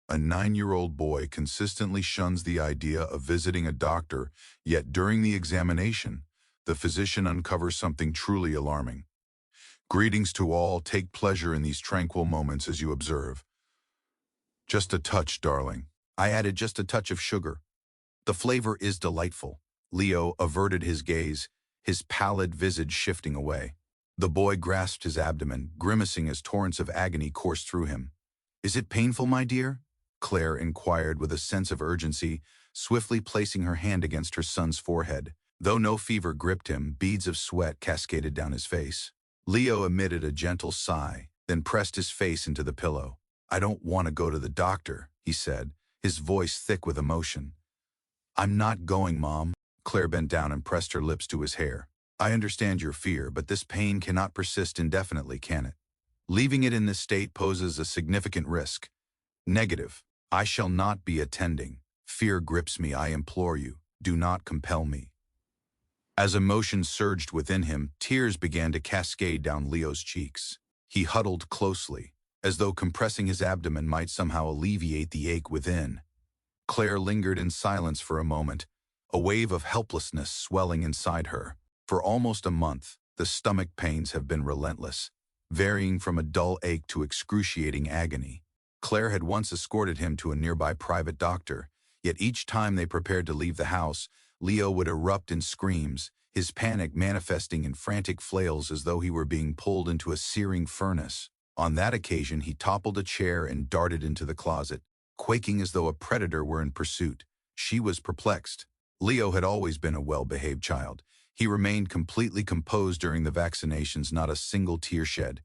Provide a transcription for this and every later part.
A 9-year-old boy consistently shuns the idea of visiting a doctor, yet during the examination, the physician uncovers something truly alarming. Greetings to all. Take pleasure in these tranquil moments as you observe. Just a touch, darling. I added just a touch of sugar. The flavor is delightful. Leo averted his gaze, his pallid visage shifting away. The boy grasped his abdomen, grimacing as torrents of agony coursed through him. Is it painful, my dear? Claire inquired with a sense of urgency, swiftly placing her hand against her son's forehead. Though no fever gripped him, beads of sweat cascaded down his face. Leo emitted a gentle sigh, then pressed his face into the pillow. I don't want to go to the doctor, he said, his voice thick with emotion. I'm not going, Mom. Claire bent down and pressed her lips to his hair. I understand your fear, but this pain cannot persist indefinitely, can it? Leaving it in this state poses a significant risk. Negative. I shall not be attending. Fear grips me, I implore you. Do not compel me. As emotion surged within him, tears began to cascade down Leo's cheeks. He huddled closely, as though compressing his abdomen might somehow alleviate the ache within. Claire lingered in silence for a moment, a wave of helplessness swelling inside her. For almost a month, the stomach pains have been relentless, varying from a dull ache to excruciating agony. Claire had once escorted him to a nearby private doctor, yet each time they prepared to leave the house, Leo would erupt in screams, his panic manifesting in frantic flails as though he were being pulled into a searing furnace. On that occasion, he toppled a chair and darted into the closet, quaking as though a predator were in pursuit. She was perplexed. Leo had always been a well-behaved child. He remained completely composed during the vaccinations, not a single tear shed.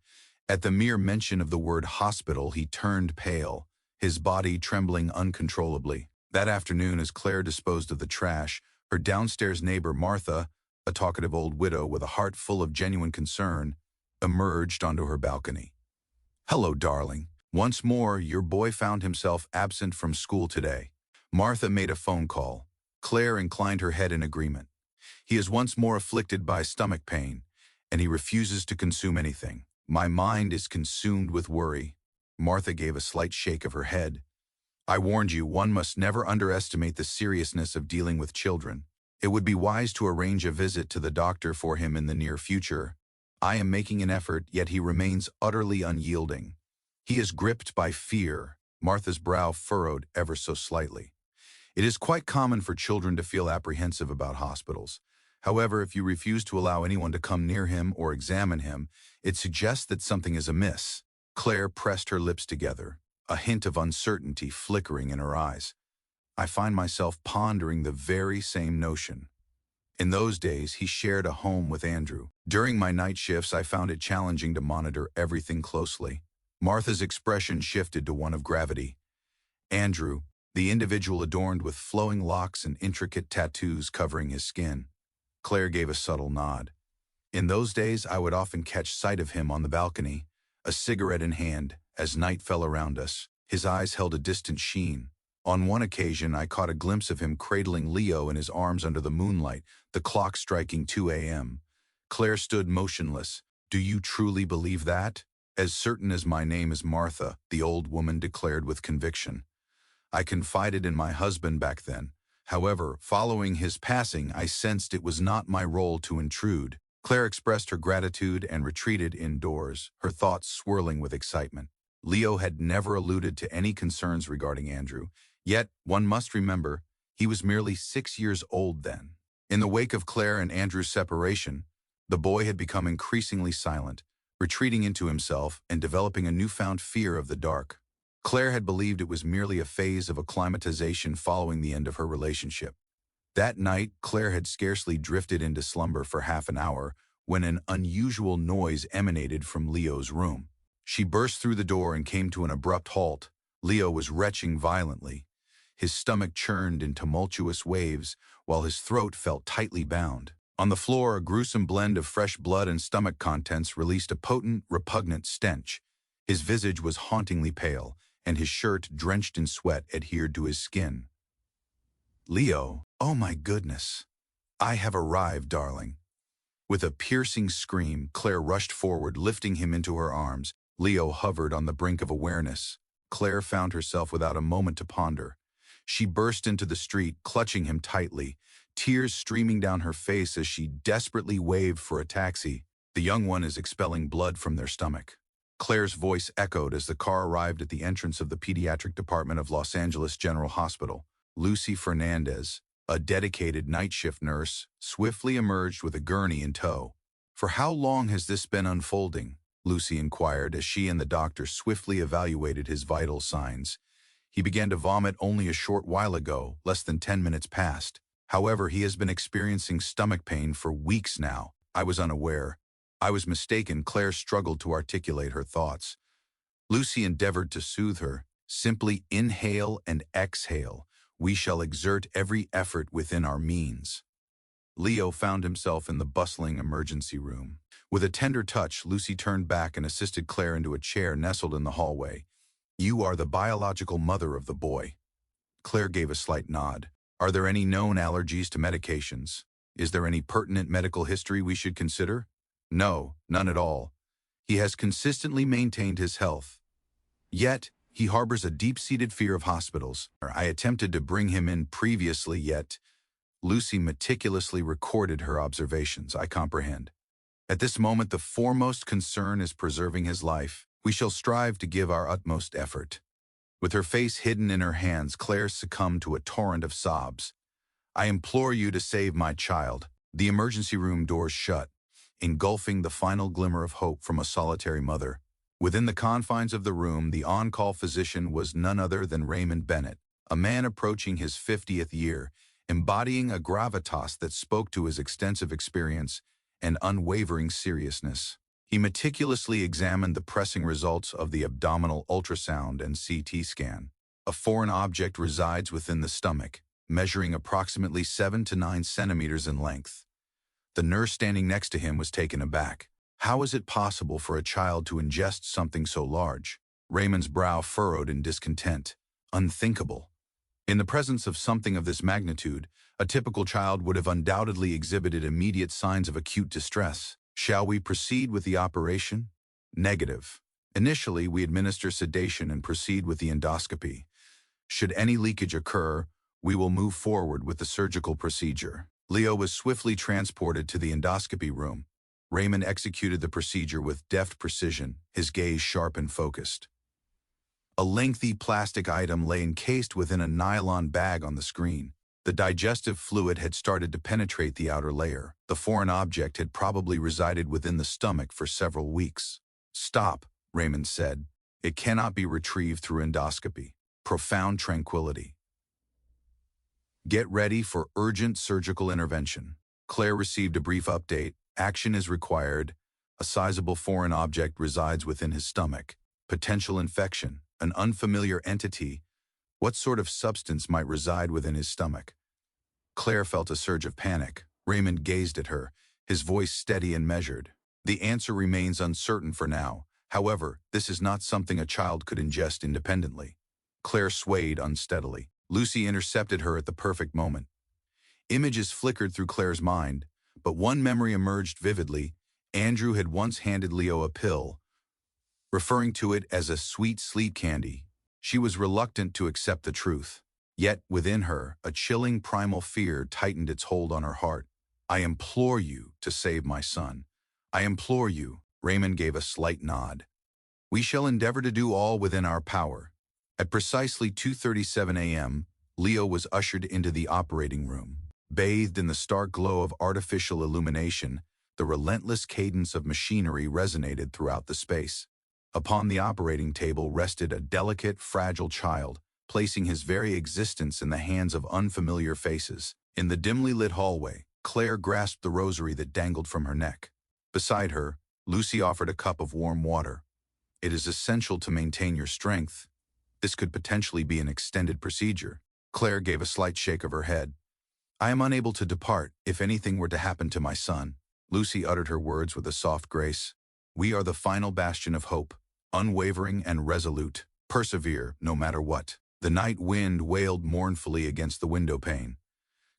At the mere mention of the word hospital, he turned pale, his body trembling uncontrollably. That afternoon, as Claire disposed of the trash, her downstairs neighbor Martha, a talkative old widow with a heart full of genuine concern, emerged onto her balcony. Hello, darling. Once more, your boy found himself absent from school today. Martha made a phone call. Claire inclined her head in agreement. He is once more afflicted by stomach pain, and he refuses to consume anything. My mind is consumed with worry. Martha gave a slight shake of her head. I warned you, one must never underestimate the seriousness of dealing with children. It would be wise to arrange a visit to the doctor for him in the near future. I am making an effort, yet he remains utterly unyielding. He is gripped by fear. Martha's brow furrowed ever so slightly. It is quite common for children to feel apprehensive about hospitals. However, if you refuse to allow anyone to come near him or examine him, it suggests that something is amiss. Claire pressed her lips together, a hint of uncertainty flickering in her eyes. I find myself pondering the very same notion. In those days, he shared a home with Andrew. During my night shifts, I found it challenging to monitor everything closely. Martha's expression shifted to one of gravity. Andrew, the individual adorned with flowing locks and intricate tattoos covering his skin. Claire gave a subtle nod. In those days, I would often catch sight of him on the balcony, a cigarette in hand, as night fell around us. His eyes held a distant sheen. On one occasion, I caught a glimpse of him cradling Leo in his arms under the moonlight, the clock striking 2 a.m. Claire stood motionless. Do you truly believe that? As certain as my name is Martha, the old woman declared with conviction. I confided in my husband back then. However, following his passing, I sensed it was not my role to intrude. Claire expressed her gratitude and retreated indoors, her thoughts swirling with excitement. Leo had never alluded to any concerns regarding Andrew, yet one must remember he was merely 6 years old then. In the wake of Claire and Andrew's separation, the boy had become increasingly silent, retreating into himself and developing a newfound fear of the dark. Claire had believed it was merely a phase of acclimatization following the end of her relationship. That night, Claire had scarcely drifted into slumber for half an hour when an unusual noise emanated from Leo's room. She burst through the door and came to an abrupt halt. Leo was retching violently. His stomach churned in tumultuous waves, while his throat felt tightly bound. On the floor, a gruesome blend of fresh blood and stomach contents released a potent, repugnant stench. His visage was hauntingly pale, and his shirt, drenched in sweat, adhered to his skin. Leo, oh my goodness. I have arrived, darling. With a piercing scream, Claire rushed forward, lifting him into her arms. Leo hovered on the brink of awareness, Claire found herself without a moment to ponder. She burst into the street, clutching him tightly, tears streaming down her face as she desperately waved for a taxi. The young one is expelling blood from their stomach. Claire's voice echoed as the car arrived at the entrance of the pediatric department of Los Angeles General Hospital. Lucy Fernandez, a dedicated night shift nurse, swiftly emerged with a gurney in tow. "For how long has this been unfolding?" Lucy inquired as she and the doctor swiftly evaluated his vital signs. He began to vomit only a short while ago, less than 10 minutes past. However, he has been experiencing stomach pain for weeks now. I was unaware. I was mistaken. Claire struggled to articulate her thoughts. Lucy endeavored to soothe her. "Simply inhale and exhale. We shall exert every effort within our means." Leo found himself in the bustling emergency room. With a tender touch, Lucy turned back and assisted Claire into a chair nestled in the hallway. "You are the biological mother of the boy." Claire gave a slight nod. "Are there any known allergies to medications? Is there any pertinent medical history we should consider?" "No, none at all. He has consistently maintained his health. Yet, he harbors a deep-seated fear of hospitals. I attempted to bring him in previously, yet..." Lucy meticulously recorded her observations. "I comprehend. At this moment, the foremost concern is preserving his life. We shall strive to give our utmost effort." With her face hidden in her hands, Claire succumbed to a torrent of sobs. "I implore you to save my child." The emergency room doors shut, engulfing the final glimmer of hope from a solitary mother. Within the confines of the room, the on-call physician was none other than Raymond Bennett, a man approaching his 50th year, embodying a gravitas that spoke to his extensive experience and unwavering seriousness. He meticulously examined the pressing results of the abdominal ultrasound and CT scan. A foreign object resides within the stomach, measuring approximately 7 to 9 centimeters in length. The nurse standing next to him was taken aback. How is it possible for a child to ingest something so large? Raymond's brow furrowed in discontent. Unthinkable. In the presence of something of this magnitude, a typical child would have undoubtedly exhibited immediate signs of acute distress. "Shall we proceed with the operation?" "Negative. Initially, we administer sedation and proceed with the endoscopy. Should any leakage occur, we will move forward with the surgical procedure." Leo was swiftly transported to the endoscopy room. Raymond executed the procedure with deft precision, his gaze sharp and focused. A lengthy plastic item lay encased within a nylon bag on the screen. The digestive fluid had started to penetrate the outer layer. The foreign object had probably resided within the stomach for several weeks. "Stop," Raymond said. "It cannot be retrieved through endoscopy." Profound tranquility. "Get ready for urgent surgical intervention." Claire received a brief update. "Action is required. A sizable foreign object resides within his stomach. Potential infection. An unfamiliar entity. What sort of substance might reside within his stomach?" Claire felt a surge of panic. Raymond gazed at her, his voice steady and measured. "The answer remains uncertain for now. However, this is not something a child could ingest independently." Claire swayed unsteadily. Lucy intercepted her at the perfect moment. Images flickered through Claire's mind, but one memory emerged vividly. Andrew had once handed Leo a pill, referring to it as a sweet sleep candy. She was reluctant to accept the truth. Yet, within her, a chilling primal fear tightened its hold on her heart. "I implore you to save my son. I implore you." Raymond gave a slight nod. "We shall endeavor to do all within our power." At precisely 2:37 a.m., Leo was ushered into the operating room. Bathed in the stark glow of artificial illumination, the relentless cadence of machinery resonated throughout the space. Upon the operating table rested a delicate, fragile child, placing his very existence in the hands of unfamiliar faces. In the dimly lit hallway, Claire grasped the rosary that dangled from her neck. Beside her, Lucy offered a cup of warm water. "It is essential to maintain your strength. This could potentially be an extended procedure." Claire gave a slight shake of her head. "I am unable to depart if anything were to happen to my son." Lucy uttered her words with a soft grace. "We are the final bastion of hope. Unwavering and resolute. Persevere, no matter what." The night wind wailed mournfully against the window pane.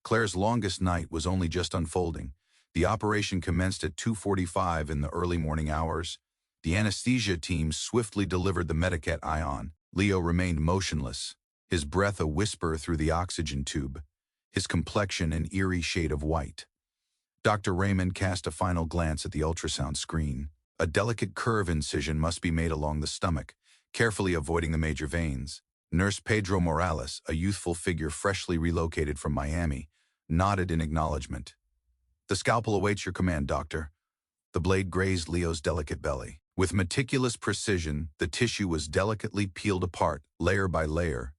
Claire's longest night was only just unfolding. The operation commenced at 2:45 in the early morning hours. The anesthesia team swiftly delivered the Medicat ion, Leo remained motionless, his breath a whisper through the oxygen tube, his complexion an eerie shade of white. Dr. Raymond cast a final glance at the ultrasound screen. A delicate curve incision must be made along the stomach, carefully avoiding the major veins. Nurse Pedro Morales, a youthful figure freshly relocated from Miami, nodded in acknowledgement. "The scalpel awaits your command, doctor." The blade grazed Leo's delicate belly. With meticulous precision, the tissue was delicately peeled apart, layer by layer.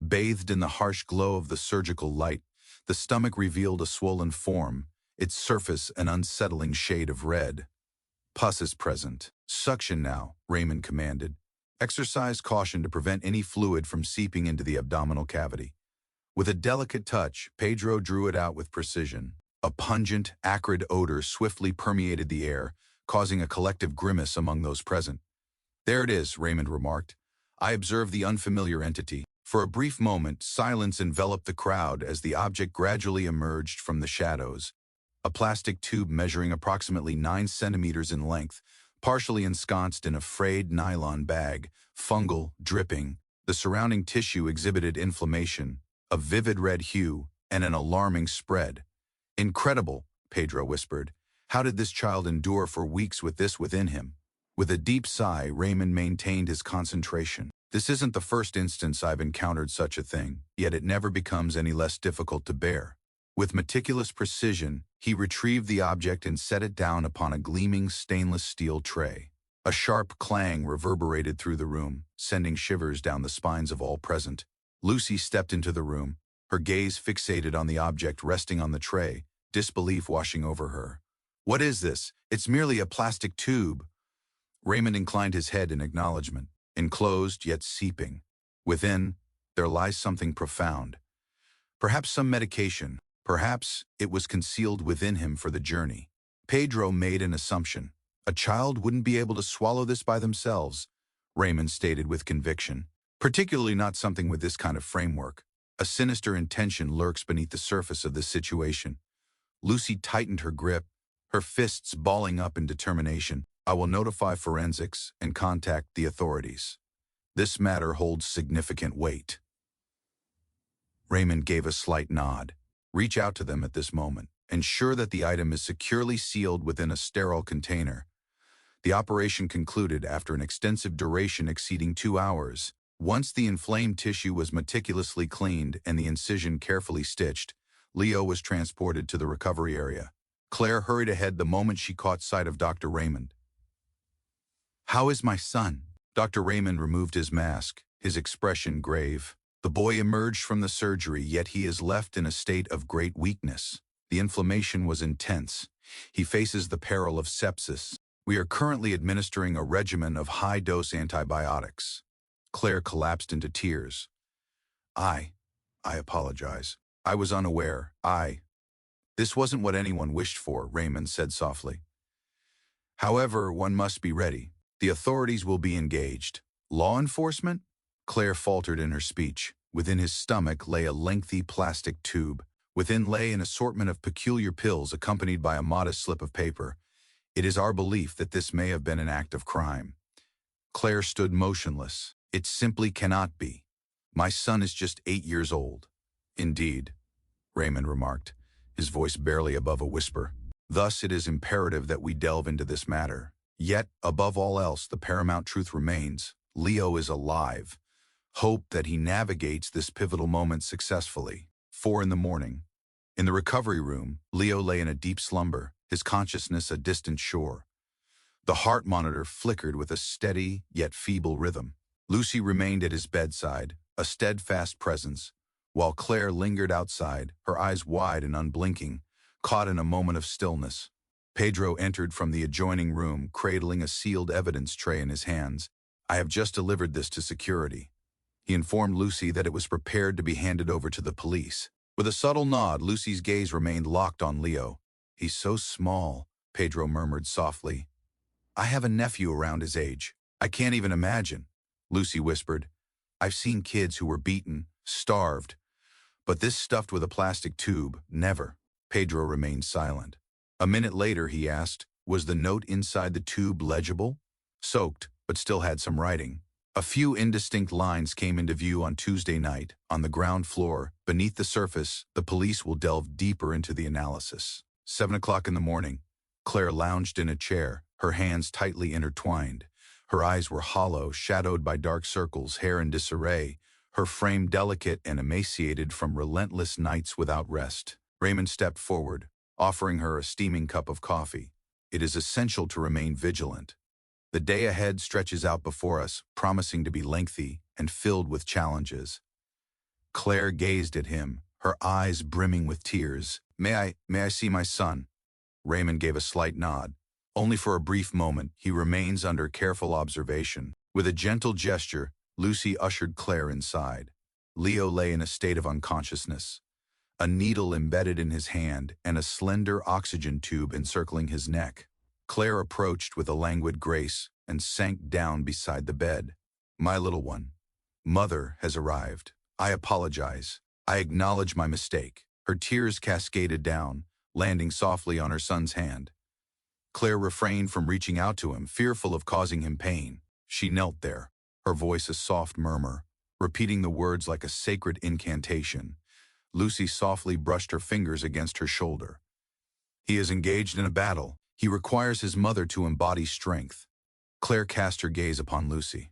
Bathed in the harsh glow of the surgical light, the stomach revealed a swollen form, its surface an unsettling shade of red. "Pus is present. Suction now," Raymond commanded. "Exercise caution to prevent any fluid from seeping into the abdominal cavity." With a delicate touch, Pedro drew it out with precision. A pungent, acrid odor swiftly permeated the air, causing a collective grimace among those present. "There it is," Raymond remarked. I observed the unfamiliar entity. For a brief moment, silence enveloped the crowd as the object gradually emerged from the shadows. A plastic tube measuring approximately 9 centimeters in length, partially ensconced in a frayed nylon bag, fungal, dripping. The surrounding tissue exhibited inflammation, a vivid red hue, and an alarming spread. "Incredible," Pedro whispered. "How did this child endure for weeks with this within him?" With a deep sigh, Raymond maintained his concentration. "This isn't the first instance I've encountered such a thing, yet it never becomes any less difficult to bear." With meticulous precision, he retrieved the object and set it down upon a gleaming stainless steel tray. A sharp clang reverberated through the room, sending shivers down the spines of all present. Lucy stepped into the room, her gaze fixated on the object resting on the tray, disbelief washing over her. "What is this? It's merely a plastic tube." Raymond inclined his head in acknowledgement. Enclosed yet seeping. Within, there lies something profound. Perhaps some medication. Perhaps it was concealed within him for the journey. Pedro made an assumption. "A child wouldn't be able to swallow this by themselves," Raymond stated with conviction. "Particularly not something with this kind of framework. A sinister intention lurks beneath the surface of this situation." Lucy tightened her grip, her fists balling up in determination. "I will notify forensics and contact the authorities. This matter holds significant weight." Raymond gave a slight nod. "Reach out to them at this moment. Ensure that the item is securely sealed within a sterile container." The operation concluded after an extensive duration exceeding 2 hours. Once the inflamed tissue was meticulously cleaned and the incision carefully stitched, Leo was transported to the recovery area. Claire hurried ahead the moment she caught sight of Dr. Raymond. "How is my son?" Dr. Raymond removed his mask, his expression grave. "The boy emerged from the surgery, yet he is left in a state of great weakness. The inflammation was intense. He faces the peril of sepsis. We are currently administering a regimen of high-dose antibiotics." Claire collapsed into tears. I apologize. I was unaware. This wasn't what anyone wished for," Raymond said softly. "However, one must be ready. The authorities will be engaged." "Law enforcement?" Claire faltered in her speech. Within his stomach lay a lengthy plastic tube. Within lay an assortment of peculiar pills accompanied by a modest slip of paper. "It is our belief that this may have been an act of crime." Claire stood motionless. "It simply cannot be. My son is just 8 years old." "Indeed," Raymond remarked, his voice barely above a whisper. "Thus it is imperative that we delve into this matter. Yet, above all else, the paramount truth remains. Leo is alive. Hope that he navigates this pivotal moment successfully." 4 in the morning. In the recovery room, Leo lay in a deep slumber, his consciousness a distant shore. The heart monitor flickered with a steady yet feeble rhythm. Lucy remained at his bedside, a steadfast presence, while Claire lingered outside, her eyes wide and unblinking, caught in a moment of stillness. Pedro entered from the adjoining room, cradling a sealed evidence tray in his hands. "I have just delivered this to security." He informed Lucy that it was prepared to be handed over to the police. With a subtle nod, Lucy's gaze remained locked on Leo. "He's so small," Pedro murmured softly. "I have a nephew around his age. I can't even imagine," Lucy whispered. "I've seen kids who were beaten, starved, but this stuffed with a plastic tube, never." Pedro remained silent. A minute later, he asked, "Was the note inside the tube legible?" "Soaked, but still had some writing." A few indistinct lines came into view on Tuesday night. On the ground floor, beneath the surface, the police will delve deeper into the analysis. 7 o'clock in the morning, Claire lounged in a chair, her hands tightly intertwined. Her eyes were hollow, shadowed by dark circles, hair in disarray, her frame delicate and emaciated from relentless nights without rest. Raymond stepped forward, offering her a steaming cup of coffee. It is essential to remain vigilant. The day ahead stretches out before us, promising to be lengthy and filled with challenges. Claire gazed at him, her eyes brimming with tears. May I see my son?" Raymond gave a slight nod. Only for a brief moment, he remains under careful observation. With a gentle gesture, Lucy ushered Claire inside. Leo lay in a state of unconsciousness, a needle embedded in his hand and a slender oxygen tube encircling his neck. Claire approached with a languid grace and sank down beside the bed. "My little one, Mother has arrived. I apologize. I acknowledge my mistake." Her tears cascaded down, landing softly on her son's hand. Claire refrained from reaching out to him, fearful of causing him pain. She knelt there, her voice a soft murmur, repeating the words like a sacred incantation. Lucy softly brushed her fingers against her shoulder. "He is engaged in a battle. He requires his mother to embody strength." Claire cast her gaze upon Lucy.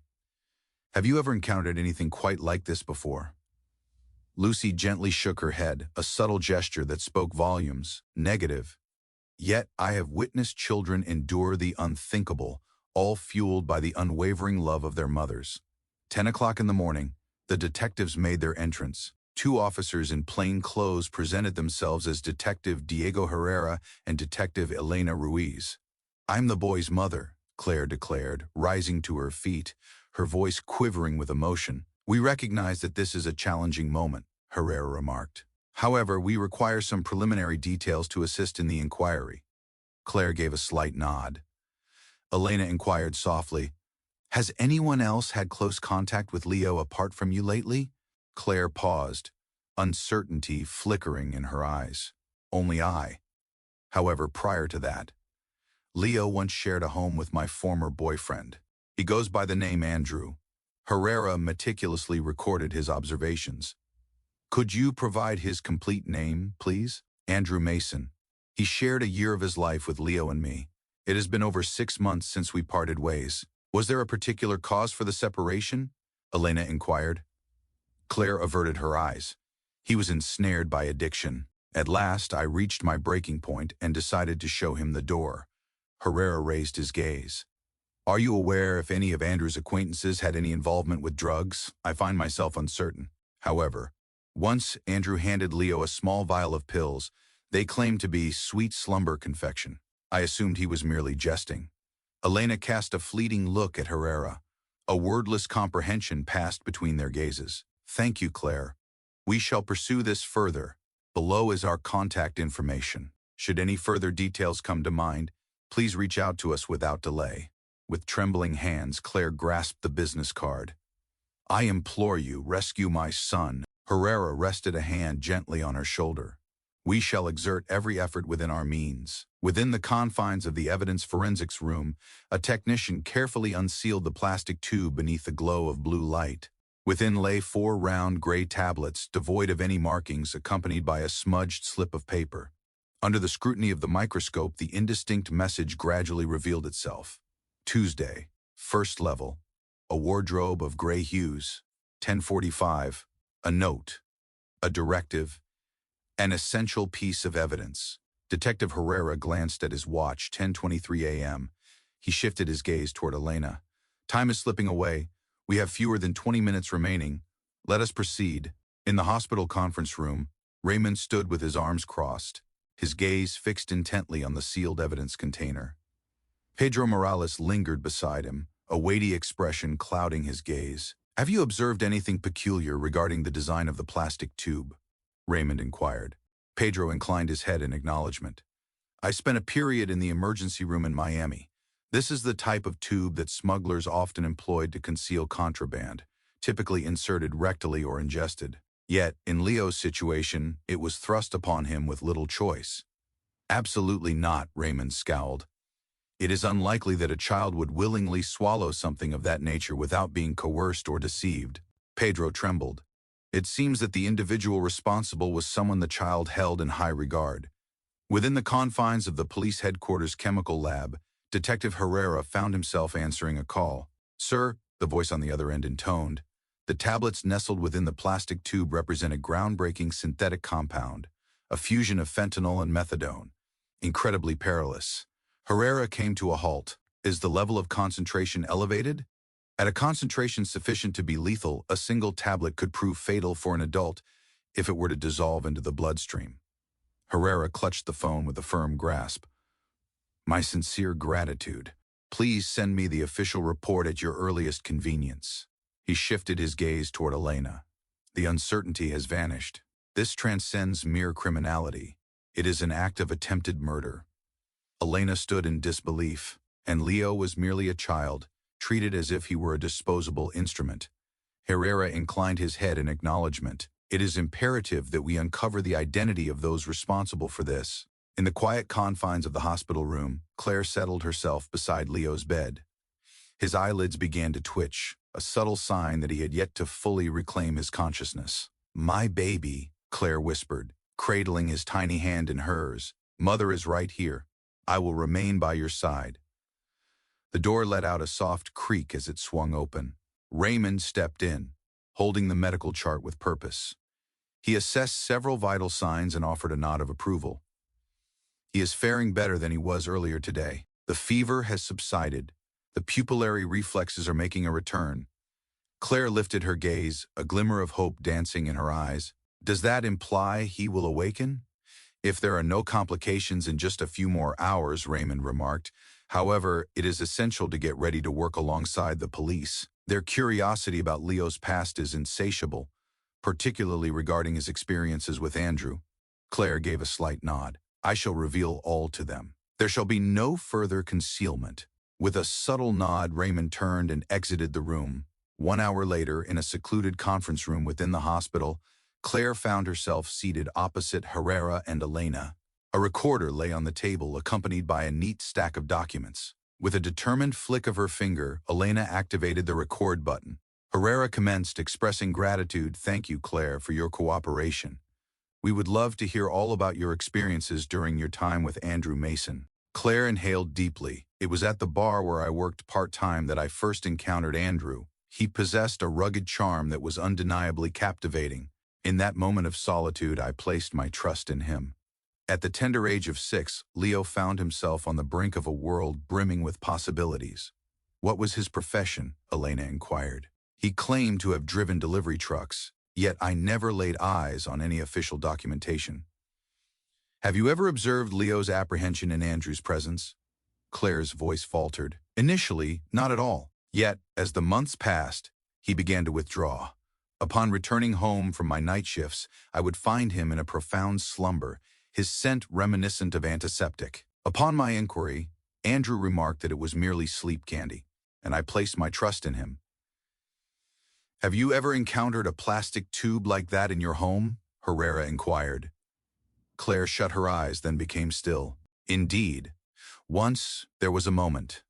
"Have you ever encountered anything quite like this before?" Lucy gently shook her head, a subtle gesture that spoke volumes. "Negative. Yet I have witnessed children endure the unthinkable, all fueled by the unwavering love of their mothers." 10 o'clock in the morning, the detectives made their entrance. Two officers in plain clothes presented themselves as Detective Diego Herrera and Detective Elena Ruiz. "I'm the boy's mother," Claire declared, rising to her feet, her voice quivering with emotion. "We recognize that this is a challenging moment," Herrera remarked. "However, we require some preliminary details to assist in the inquiry." Claire gave a slight nod. Elena inquired softly, "Has anyone else had close contact with Leo apart from you lately?" Claire paused, uncertainty flickering in her eyes. "Only I. However, prior to that, Leo once shared a home with my former boyfriend. He goes by the name Andrew." Herrera meticulously recorded his observations. "Could you provide his complete name, please?" "Andrew Mason. He shared a year of his life with Leo and me. It has been over 6 months since we parted ways." "Was there a particular cause for the separation?" Elena inquired. Claire averted her eyes. "He was ensnared by addiction. At last, I reached my breaking point and decided to show him the door." Herrera raised his gaze. "Are you aware if any of Andrew's acquaintances had any involvement with drugs? I find myself uncertain. However, once Andrew handed Leo a small vial of pills. They claimed to be sweet slumber confection. I assumed he was merely jesting." Elena cast a fleeting look at Herrera. A wordless comprehension passed between their gazes. "Thank you, Claire. We shall pursue this further. Below is our contact information. Should any further details come to mind, please reach out to us without delay." With trembling hands, Claire grasped the business card. "I implore you, rescue my son." Herrera rested a hand gently on her shoulder. "We shall exert every effort within our means." Within the confines of the evidence forensics room, a technician carefully unsealed the plastic tube beneath the glow of blue light. Within lay 4 round gray tablets, devoid of any markings, accompanied by a smudged slip of paper. Under the scrutiny of the microscope, the indistinct message gradually revealed itself. Tuesday, first level, a wardrobe of gray hues, 10:45, a note, a directive, an essential piece of evidence. Detective Herrera glanced at his watch, 10:23 a.m. He shifted his gaze toward Elena. "Time is slipping away. We have fewer than 20 minutes remaining. Let us proceed." In the hospital conference room, Raymond stood with his arms crossed, his gaze fixed intently on the sealed evidence container. Pedro Morales lingered beside him, a weighty expression clouding his gaze. "Have you observed anything peculiar regarding the design of the plastic tube?" Raymond inquired. Pedro inclined his head in acknowledgement. "I spent a period in the emergency room in Miami. This is the type of tube that smugglers often employed to conceal contraband, typically inserted rectally or ingested. Yet, in Leo's situation, it was thrust upon him with little choice." "Absolutely not," Raymond scowled. It is unlikely that a child would willingly swallow something of that nature without being coerced or deceived. Pedro trembled. It seems that the individual responsible was someone the child held in high regard. Within the confines of the police headquarters chemical lab, Detective Herrera found himself answering a call. "Sir," the voice on the other end intoned, "the tablets nestled within the plastic tube represent a groundbreaking synthetic compound, a fusion of fentanyl and methadone. Incredibly perilous." Herrera came to a halt. "Is the level of concentration elevated?" "At a concentration sufficient to be lethal, a single tablet could prove fatal for an adult if it were to dissolve into the bloodstream." Herrera clutched the phone with a firm grasp. "My sincere gratitude. Please send me the official report at your earliest convenience." He shifted his gaze toward Elena. "The uncertainty has vanished. This transcends mere criminality. It is an act of attempted murder." Elena stood in disbelief, and Leo was merely a child, treated as if he were a disposable instrument. Herrera inclined his head in acknowledgement. "It is imperative that we uncover the identity of those responsible for this." In the quiet confines of the hospital room, Claire settled herself beside Leo's bed. His eyelids began to twitch, a subtle sign that he had yet to fully reclaim his consciousness. "My baby," Claire whispered, cradling his tiny hand in hers. "Mother is right here. I will remain by your side." The door let out a soft creak as it swung open. Raymond stepped in, holding the medical chart with purpose. He assessed several vital signs and offered a nod of approval. "He is faring better than he was earlier today. The fever has subsided. The pupillary reflexes are making a return." Claire lifted her gaze, a glimmer of hope dancing in her eyes. "Does that imply he will awaken?" "If there are no complications in just a few more hours," Raymond remarked. "However, it is essential to get ready to work alongside the police. Their curiosity about Leo's past is insatiable, particularly regarding his experiences with Andrew." Claire gave a slight nod. "I shall reveal all to them. There shall be no further concealment." With a subtle nod, Raymond turned and exited the room. 1 hour later, in a secluded conference room within the hospital, Claire found herself seated opposite Herrera and Elena. A recorder lay on the table, accompanied by a neat stack of documents. With a determined flick of her finger, Elena activated the record button. Herrera commenced, expressing gratitude. "Thank you, Claire, for your cooperation. We would love to hear all about your experiences during your time with Andrew Mason." Claire inhaled deeply. "It was at the bar where I worked part-time that I first encountered Andrew. He possessed a rugged charm that was undeniably captivating. In that moment of solitude, I placed my trust in him." At the tender age of 6, Leo found himself on the brink of a world brimming with possibilities. "What was his profession?" Elena inquired. "He claimed to have driven delivery trucks, yet I never laid eyes on any official documentation." "Have you ever observed Leo's apprehension in Andrew's presence?" Claire's voice faltered. "Initially, not at all. Yet, as the months passed, he began to withdraw. Upon returning home from my night shifts, I would find him in a profound slumber, his scent reminiscent of antiseptic. Upon my inquiry, Andrew remarked that it was merely sleep candy, and I placed my trust in him." "Have you ever encountered a plastic tube like that in your home?" Herrera inquired. Claire shut her eyes, then became still. "Indeed. Once, there was a moment.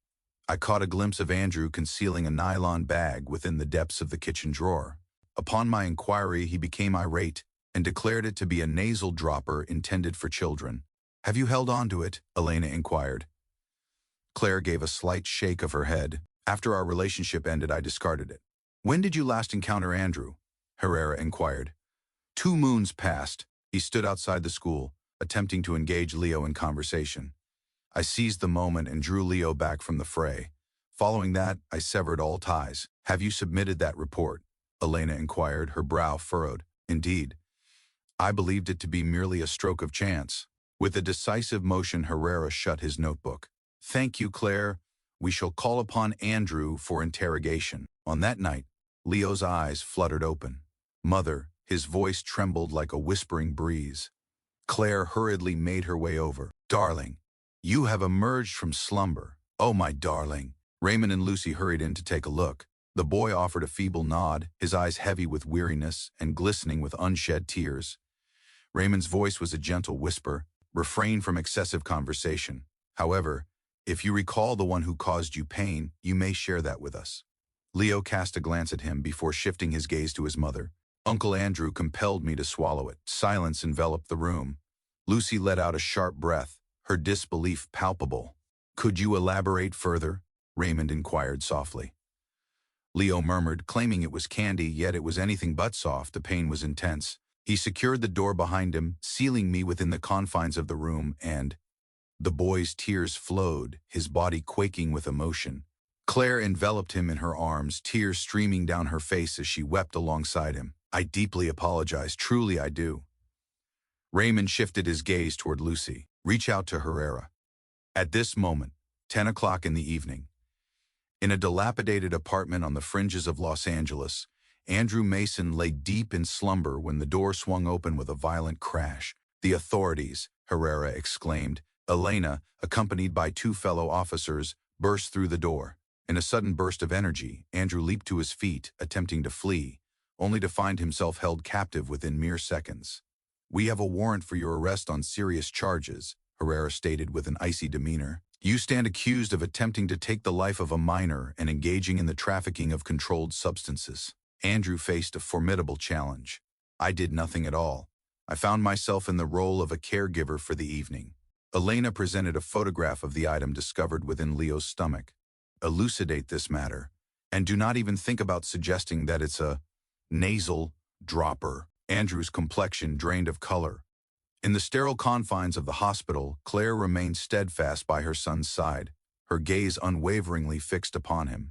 I caught a glimpse of Andrew concealing a nylon bag within the depths of the kitchen drawer. Upon my inquiry, he became irate and declared it to be a nasal dropper intended for children." "Have you held on to it?" Elena inquired. Claire gave a slight shake of her head. "After our relationship ended, I discarded it." "When did you last encounter Andrew?" Herrera inquired. 2 moons passed. He stood outside the school, attempting to engage Leo in conversation. I seized the moment and drew Leo back from the fray. Following that, I severed all ties." "Have you submitted that report?" Elena inquired, her brow furrowed. "Indeed. I believed it to be merely a stroke of chance." With a decisive motion, Herrera shut his notebook. "Thank you, Claire. We shall call upon Andrew for interrogation." On that night, Leo's eyes fluttered open. "Mother," his voice trembled like a whispering breeze. Claire hurriedly made her way over. "Darling, you have emerged from slumber. Oh, my darling." Raymond and Lucy hurried in to take a look. The boy offered a feeble nod, his eyes heavy with weariness and glistening with unshed tears. Raymond's voice was a gentle whisper. "Refrain from excessive conversation." However, If you recall the one who caused you pain, you may share that with us. Leo cast a glance at him before shifting his gaze to his mother. Uncle Andrew compelled me to swallow it. Silence enveloped the room. Lucy let out a sharp breath, her disbelief palpable. Could you elaborate further? Raymond inquired softly. Leo murmured, claiming it was candy, yet it was anything but soft. The pain was intense. He secured the door behind him, sealing me within the confines of the room, and the boy's tears flowed, his body quaking with emotion. Claire enveloped him in her arms, tears streaming down her face as she wept alongside him. I deeply apologize, truly I do. Raymond shifted his gaze toward Lucy. Reach out to Herrera. At this moment, 10 o'clock in the evening, in a dilapidated apartment on the fringes of Los Angeles, Andrew Mason lay deep in slumber when the door swung open with a violent crash. The authorities, Herrera exclaimed. Elena, accompanied by 2 fellow officers, burst through the door. In a sudden burst of energy, Andrew leaped to his feet, attempting to flee, only to find himself held captive within mere seconds. We have a warrant for your arrest on serious charges, Herrera stated with an icy demeanor. You stand accused of attempting to take the life of a minor and engaging in the trafficking of controlled substances. Andrew faced a formidable challenge. I did nothing at all. I found myself in the role of a caregiver for the evening. Elena presented a photograph of the item discovered within Leo's stomach. Elucidate this matter, and do not even think about suggesting that it's a nasal dropper. Andrew's complexion drained of color. In the sterile confines of the hospital, Claire remained steadfast by her son's side, her gaze unwaveringly fixed upon him.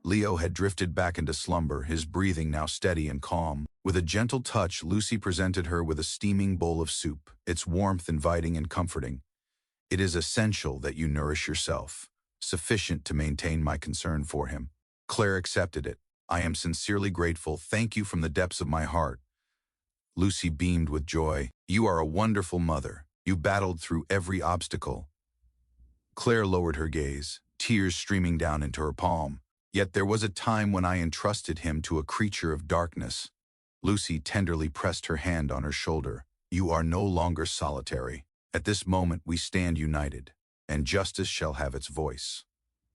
Leo had drifted back into slumber, his breathing now steady and calm. With a gentle touch, Lucy presented her with a steaming bowl of soup, its warmth inviting and comforting. It is essential that you nourish yourself, sufficient to maintain my concern for him. Claire accepted it. I am sincerely grateful. Thank you from the depths of my heart. Lucy beamed with joy. You are a wonderful mother. You battled through every obstacle. Claire lowered her gaze, tears streaming down into her palm. Yet there was a time when I entrusted him to a creature of darkness. Lucy tenderly pressed her hand on her shoulder. You are no longer solitary. At this moment we stand united, and justice shall have its voice.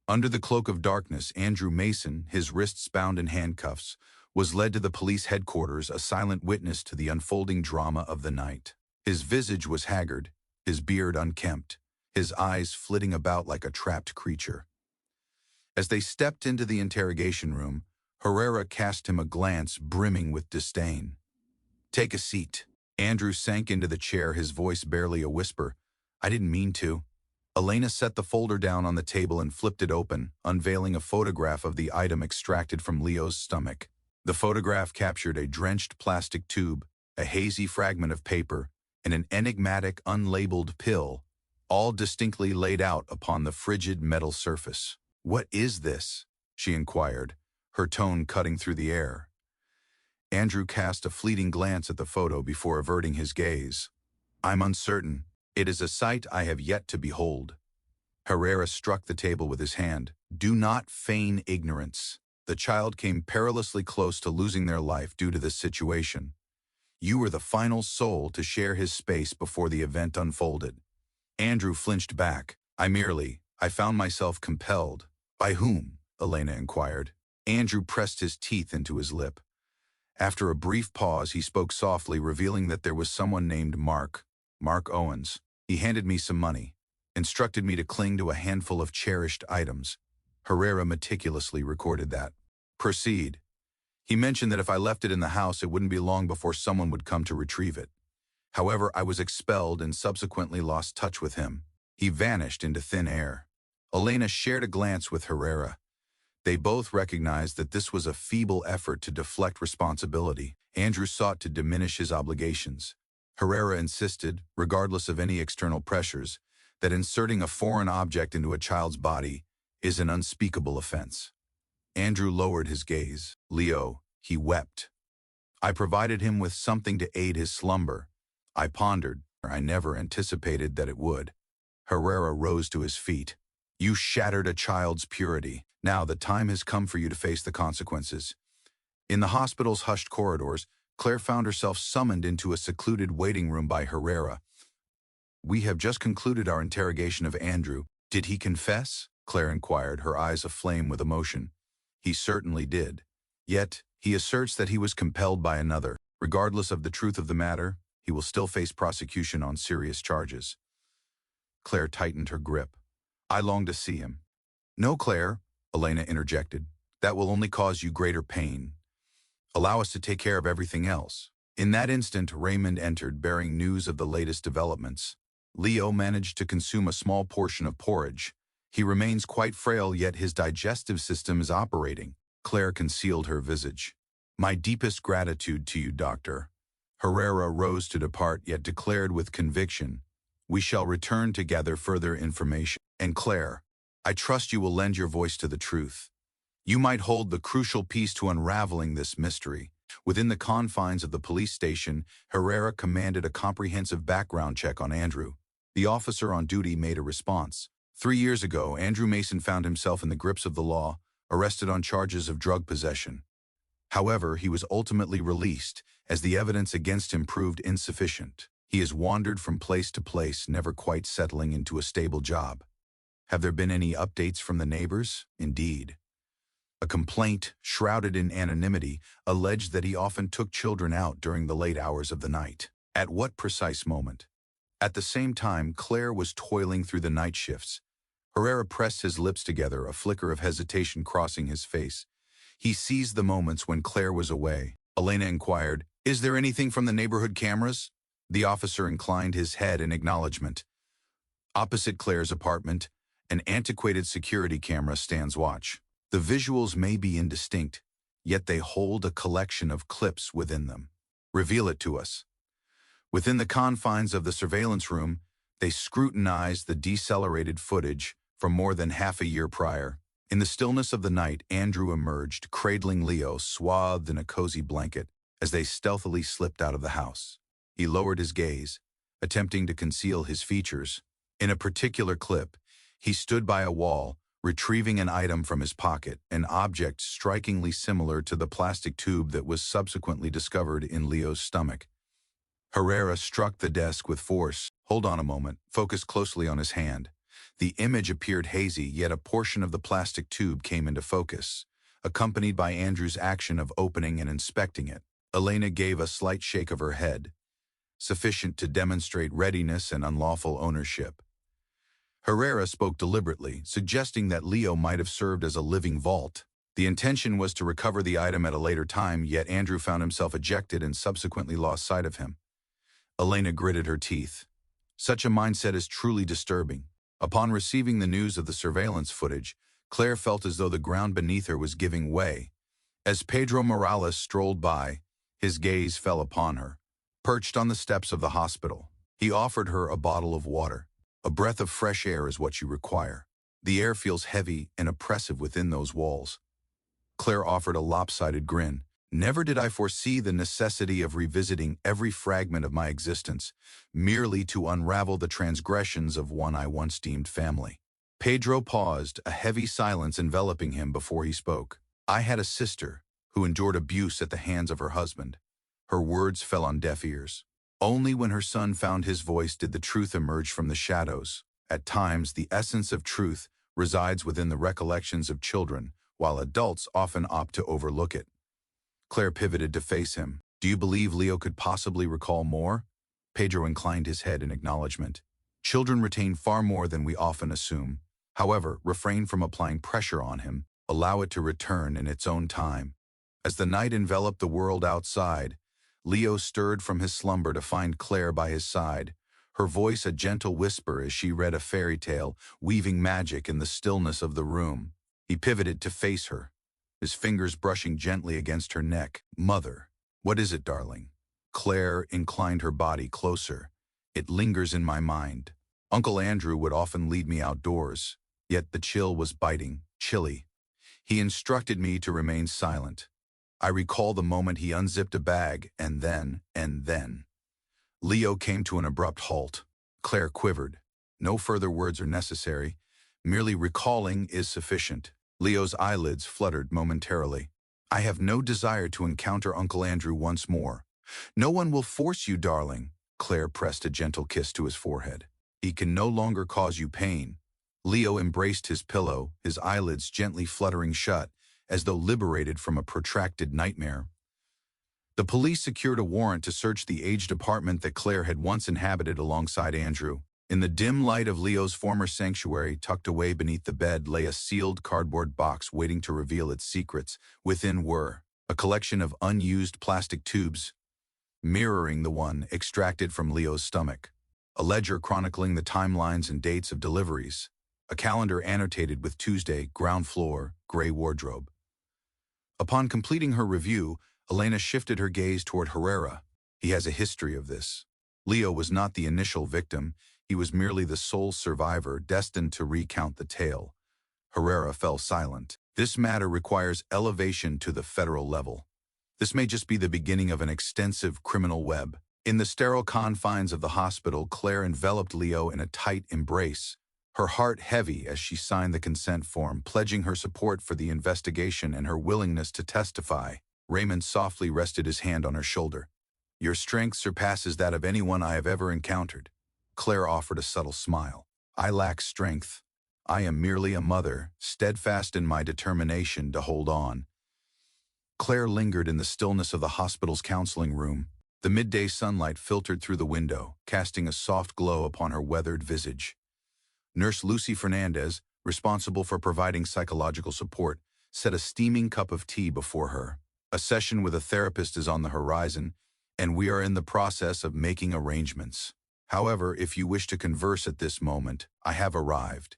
Under the cloak of darkness, Andrew Mason, his wrists bound in handcuffs, was led to the police headquarters, a silent witness to the unfolding drama of the night. His visage was haggard, his beard unkempt, his eyes flitting about like a trapped creature. As they stepped into the interrogation room, Herrera cast him a glance brimming with disdain. Take a seat. Andrew sank into the chair, his voice barely a whisper. I didn't mean to. Elena set the folder down on the table and flipped it open, unveiling a photograph of the item extracted from Leo's stomach. The photograph captured a drenched plastic tube, a hazy fragment of paper, and an enigmatic, unlabeled pill, all distinctly laid out upon the frigid metal surface. What is this? She inquired, her tone cutting through the air. Andrew cast a fleeting glance at the photo before averting his gaze. I'm uncertain. It is a sight I have yet to behold. Herrera struck the table with his hand. Do not feign ignorance. The child came perilously close to losing their life due to this situation. You were the final soul to share his space before the event unfolded. Andrew flinched back. I found myself compelled. By whom? Elena inquired. Andrew pressed his teeth into his lip. After a brief pause, he spoke softly, revealing that there was someone named Mark Owens. He handed me some money, instructed me to cling to a handful of cherished items. Herrera meticulously recorded that. Proceed. He mentioned that if I left it in the house, it wouldn't be long before someone would come to retrieve it. However, I was expelled and subsequently lost touch with him. He vanished into thin air. Elena shared a glance with Herrera. They both recognized that this was a feeble effort to deflect responsibility. Andrew sought to diminish his obligations. Herrera insisted, regardless of any external pressures, that inserting a foreign object into a child's body is an unspeakable offense. Andrew lowered his gaze. Leo, he wept. I provided him with something to aid his slumber. I pondered. I never anticipated that it would. Herrera rose to his feet. You shattered a child's purity. Now the time has come for you to face the consequences. In the hospital's hushed corridors, Claire found herself summoned into a secluded waiting room by Herrera. We have just concluded our interrogation of Andrew. Did he confess? Claire inquired, her eyes aflame with emotion. He certainly did. Yet, he asserts that he was compelled by another. Regardless of the truth of the matter, he will still face prosecution on serious charges. Claire tightened her grip. I long to see him. No, Claire, Elena interjected. That will only cause you greater pain. Allow us to take care of everything else. In that instant, Raymond entered, bearing news of the latest developments. Leo managed to consume a small portion of porridge. He remains quite frail, yet his digestive system is operating. Claire concealed her visage. My deepest gratitude to you, Doctor. Herrera rose to depart, yet declared with conviction, we shall return to gather further information. And Claire, I trust you will lend your voice to the truth. You might hold the crucial piece to unraveling this mystery. Within the confines of the police station, Herrera commanded a comprehensive background check on Andrew. The officer on duty made a response. 3 years ago, Andrew Mason found himself in the grips of the law, arrested on charges of drug possession. However, he was ultimately released, as the evidence against him proved insufficient. He has wandered from place to place, never quite settling into a stable job. Have there been any updates from the neighbors? Indeed. A complaint, shrouded in anonymity, alleged that he often took children out during the late hours of the night. At what precise moment? At the same time, Claire was toiling through the night shifts. Herrera pressed his lips together, a flicker of hesitation crossing his face. He seized the moments when Claire was away. Elena inquired, Is there anything from the neighborhood cameras? The officer inclined his head in acknowledgement. Opposite Claire's apartment, an antiquated security camera stands watch. The visuals may be indistinct, yet they hold a collection of clips within them. Reveal it to us. Within the confines of the surveillance room, they scrutinized the decelerated footage from more than half a year prior. In the stillness of the night, Andrew emerged, cradling Leo, swathed in a cozy blanket, as they stealthily slipped out of the house. He lowered his gaze, attempting to conceal his features. In a particular clip, he stood by a wall, retrieving an item from his pocket, an object strikingly similar to the plastic tube that was subsequently discovered in Leo's stomach. Herrera struck the desk with force. Hold on a moment, focus closely on his hand. The image appeared hazy, yet a portion of the plastic tube came into focus, accompanied by Andrew's action of opening and inspecting it. Elena gave a slight shake of her head, sufficient to demonstrate readiness and unlawful ownership. Herrera spoke deliberately, suggesting that Leo might have served as a living vault. The intention was to recover the item at a later time, yet Andrew found himself ejected and subsequently lost sight of him. Elena gritted her teeth. Such a mindset is truly disturbing. Upon receiving the news of the surveillance footage, Claire felt as though the ground beneath her was giving way. As Pedro Morales strolled by, his gaze fell upon her. Perched on the steps of the hospital, he offered her a bottle of water. A breath of fresh air is what you require. The air feels heavy and oppressive within those walls. Claire offered a lopsided grin. Never did I foresee the necessity of revisiting every fragment of my existence, merely to unravel the transgressions of one I once deemed family. Pedro paused, a heavy silence enveloping him before he spoke. I had a sister who endured abuse at the hands of her husband. Her words fell on deaf ears. Only when her son found his voice did the truth emerge from the shadows. At times, the essence of truth resides within the recollections of children, while adults often opt to overlook it. Claire pivoted to face him. Do you believe Leo could possibly recall more? Pedro inclined his head in acknowledgement. Children retain far more than we often assume. However, refrain from applying pressure on him. Allow it to return in its own time. As the night enveloped the world outside, Leo stirred from his slumber to find Claire by his side, her voice a gentle whisper as she read a fairy tale, weaving magic in the stillness of the room. He pivoted to face her, his fingers brushing gently against her neck. Mother, what is it, darling? Claire inclined her body closer. It lingers in my mind. Uncle Andrew would often lead me outdoors, yet the chill was biting, chilly. He instructed me to remain silent. I recall the moment he unzipped a bag, and then. Leo came to an abrupt halt. Claire quivered. No further words are necessary. Merely recalling is sufficient. Leo's eyelids fluttered momentarily. I have no desire to encounter Uncle Andrew once more. No one will force you, darling. Claire pressed a gentle kiss to his forehead. He can no longer cause you pain. Leo embraced his pillow, his eyelids gently fluttering shut, as though liberated from a protracted nightmare. The police secured a warrant to search the aged apartment that Claire had once inhabited alongside Andrew. In the dim light of Leo's former sanctuary, tucked away beneath the bed, lay a sealed cardboard box waiting to reveal its secrets. Within were a collection of unused plastic tubes, mirroring the one extracted from Leo's stomach, a ledger chronicling the timelines and dates of deliveries, a calendar annotated with Tuesday, ground floor, gray wardrobe. Upon completing her review, Elena shifted her gaze toward Herrera. He has a history of this. Leo was not the initial victim. He was merely the sole survivor destined to recount the tale. Herrera fell silent. This matter requires elevation to the federal level. This may just be the beginning of an extensive criminal web. In the sterile confines of the hospital, Claire enveloped Leo in a tight embrace, her heart heavy as she signed the consent form, pledging her support for the investigation and her willingness to testify. Raymond softly rested his hand on her shoulder. "Your strength surpasses that of anyone I have ever encountered." Claire offered a subtle smile. "I lack strength. I am merely a mother, steadfast in my determination to hold on." Claire lingered in the stillness of the hospital's counseling room. The midday sunlight filtered through the window, casting a soft glow upon her weathered visage. Nurse Lucy Fernandez, responsible for providing psychological support, set a steaming cup of tea before her. "A session with a therapist is on the horizon, and we are in the process of making arrangements. However, if you wish to converse at this moment, I have arrived."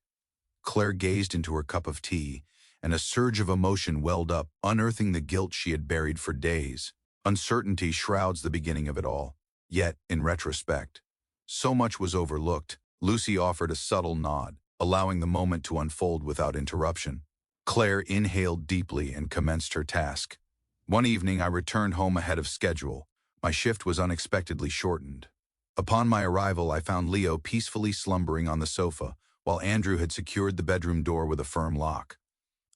Claire gazed into her cup of tea, and a surge of emotion welled up, unearthing the guilt she had buried for days. Uncertainty shrouds the beginning of it all. Yet, in retrospect, so much was overlooked. Lucy offered a subtle nod, allowing the moment to unfold without interruption. Claire inhaled deeply and commenced her task. "One evening I returned home ahead of schedule. My shift was unexpectedly shortened. Upon my arrival, I found Leo peacefully slumbering on the sofa, while Andrew had secured the bedroom door with a firm lock.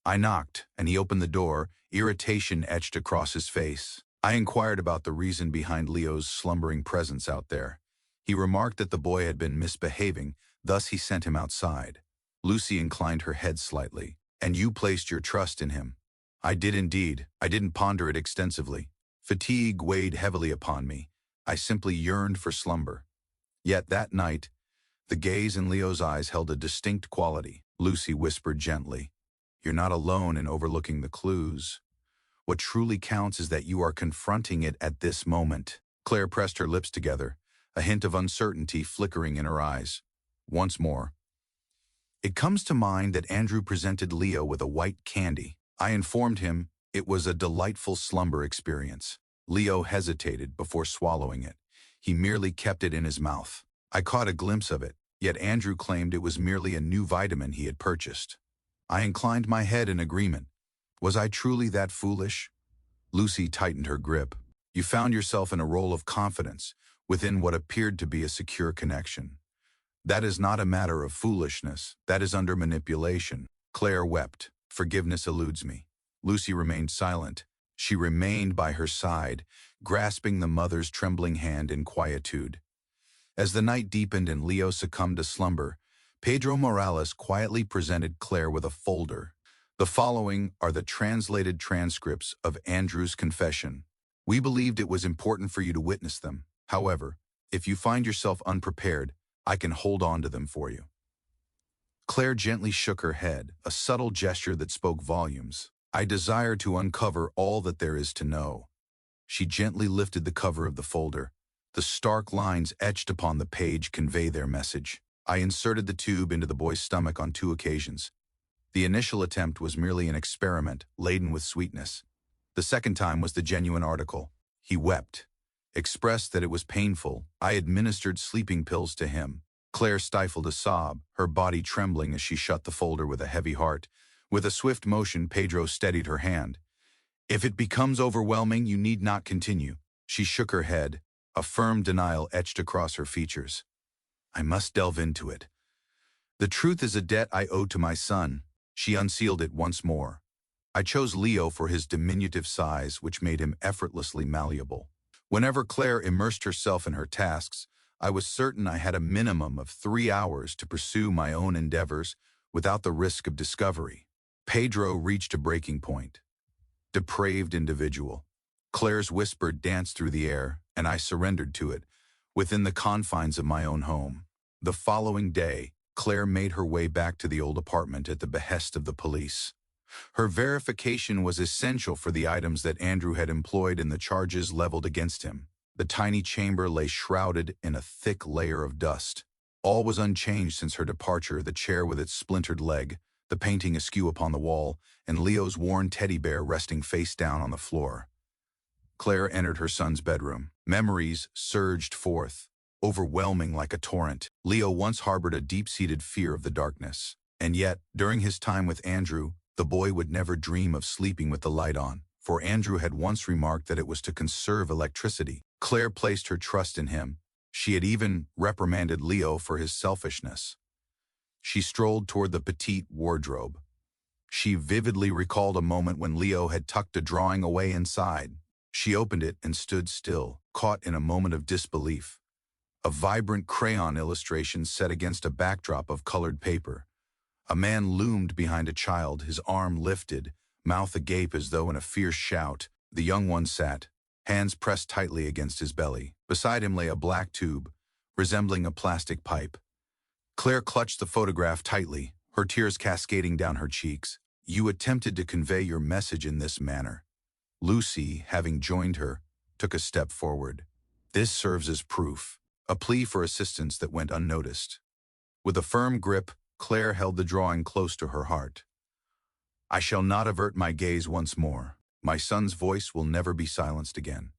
I knocked, and he opened the door, irritation etched across his face. I inquired about the reason behind Leo's slumbering presence out there. He remarked that the boy had been misbehaving, thus he sent him outside." Lucy inclined her head slightly. "And you placed your trust in him." "I did indeed. I didn't ponder it extensively. Fatigue weighed heavily upon me. I simply yearned for slumber." Yet that night, the gaze in Leo's eyes held a distinct quality. Lucy whispered gently, "You're not alone in overlooking the clues. What truly counts is that you are confronting it at this moment." Claire pressed her lips together, a hint of uncertainty flickering in her eyes. Once more, "It comes to mind that Andrew presented Leo with a white candy. I informed him it was a delightful slumber experience." Leo hesitated before swallowing it. He merely kept it in his mouth. I caught a glimpse of it, yet Andrew claimed it was merely a new vitamin he had purchased. I inclined my head in agreement. Was I truly that foolish? Lucy tightened her grip. "You found yourself in a role of confidence within what appeared to be a secure connection. That is not a matter of foolishness. That is under manipulation." Claire wept. "Forgiveness eludes me." Lucy remained silent. She remained by her side, grasping the mother's trembling hand in quietude. As the night deepened and Leo succumbed to slumber, Pedro Morales quietly presented Claire with a folder. The following are the translated transcripts of Andrew's confession. "We believed it was important for you to witness them. However, if you find yourself unprepared, I can hold on to them for you." Claire gently shook her head, a subtle gesture that spoke volumes. "I desire to uncover all that there is to know." She gently lifted the cover of the folder. The stark lines etched upon the page convey their message. "I inserted the tube into the boy's stomach on 2 occasions. The initial attempt was merely an experiment, laden with sweetness. The second time was the genuine article. He wept, expressed that it was painful. I administered sleeping pills to him." Claire stifled a sob, her body trembling as she shut the folder with a heavy heart. With a swift motion, Pedro steadied her hand. "If it becomes overwhelming, you need not continue." She shook her head, a firm denial etched across her features. "I must delve into it. The truth is a debt I owe to my son." She unsealed it once more. "I chose Leo for his diminutive size, which made him effortlessly malleable." Whenever Claire immersed herself in her tasks, I was certain I had a minimum of 3 hours to pursue my own endeavors without the risk of discovery. Pedro reached a breaking point. Depraved individual. Claire's whisper danced through the air, and I surrendered to it, within the confines of my own home. The following day, Claire made her way back to the old apartment at the behest of the police. Her verification was essential for the items that Andrew had employed in the charges leveled against him. The tiny chamber lay shrouded in a thick layer of dust. All was unchanged since her departure, the chair with its splintered leg, the painting askew upon the wall, and Leo's worn teddy bear resting face down on the floor. Claire entered her son's bedroom. Memories surged forth, overwhelming like a torrent. Leo once harbored a deep-seated fear of the darkness. And yet, during his time with Andrew, the boy would never dream of sleeping with the light on, for Andrew had once remarked that it was to conserve electricity. Claire placed her trust in him. She had even reprimanded Leo for his selfishness. She strolled toward the petite wardrobe. She vividly recalled a moment when Leo had tucked a drawing away inside. She opened it and stood still, caught in a moment of disbelief. A vibrant crayon illustration set against a backdrop of colored paper. A man loomed behind a child, his arm lifted, mouth agape as though in a fierce shout. The young one sat, hands pressed tightly against his belly. Beside him lay a black tube, resembling a plastic pipe. Claire clutched the photograph tightly, her tears cascading down her cheeks. "You attempted to convey your message in this manner." Lucy, having joined her, took a step forward. "This serves as proof," a plea for assistance that went unnoticed. With a firm grip, Claire held the drawing close to her heart. "I shall not avert my gaze once more. My son's voice will never be silenced again."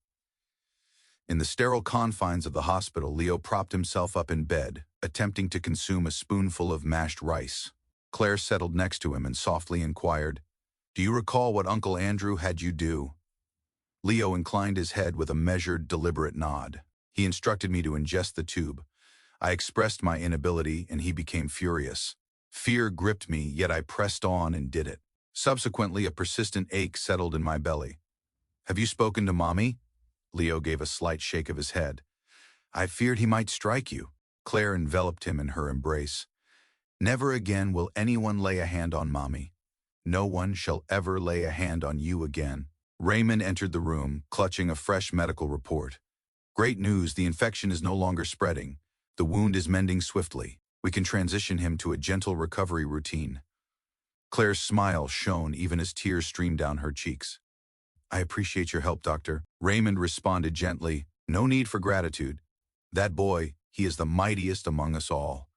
In the sterile confines of the hospital, Leo propped himself up in bed, attempting to consume a spoonful of mashed rice. Claire settled next to him and softly inquired, "Do you recall what Uncle Andrew had you do?" Leo inclined his head with a measured, deliberate nod. "He instructed me to ingest the tube. I expressed my inability, and he became furious. Fear gripped me, yet I pressed on and did it. Subsequently, a persistent ache settled in my belly." "Have you spoken to Mommy?" Leo gave a slight shake of his head. "I feared he might strike you." Claire enveloped him in her embrace. "Never again will anyone lay a hand on Mommy. No one shall ever lay a hand on you again." Raymond entered the room, clutching a fresh medical report. "Great news, the infection is no longer spreading. The wound is mending swiftly. We can transition him to a gentle recovery routine." Claire's smile shone even as tears streamed down her cheeks. "I appreciate your help, Doctor." Raymond responded gently, "No need for gratitude. That boy, he is the mightiest among us all."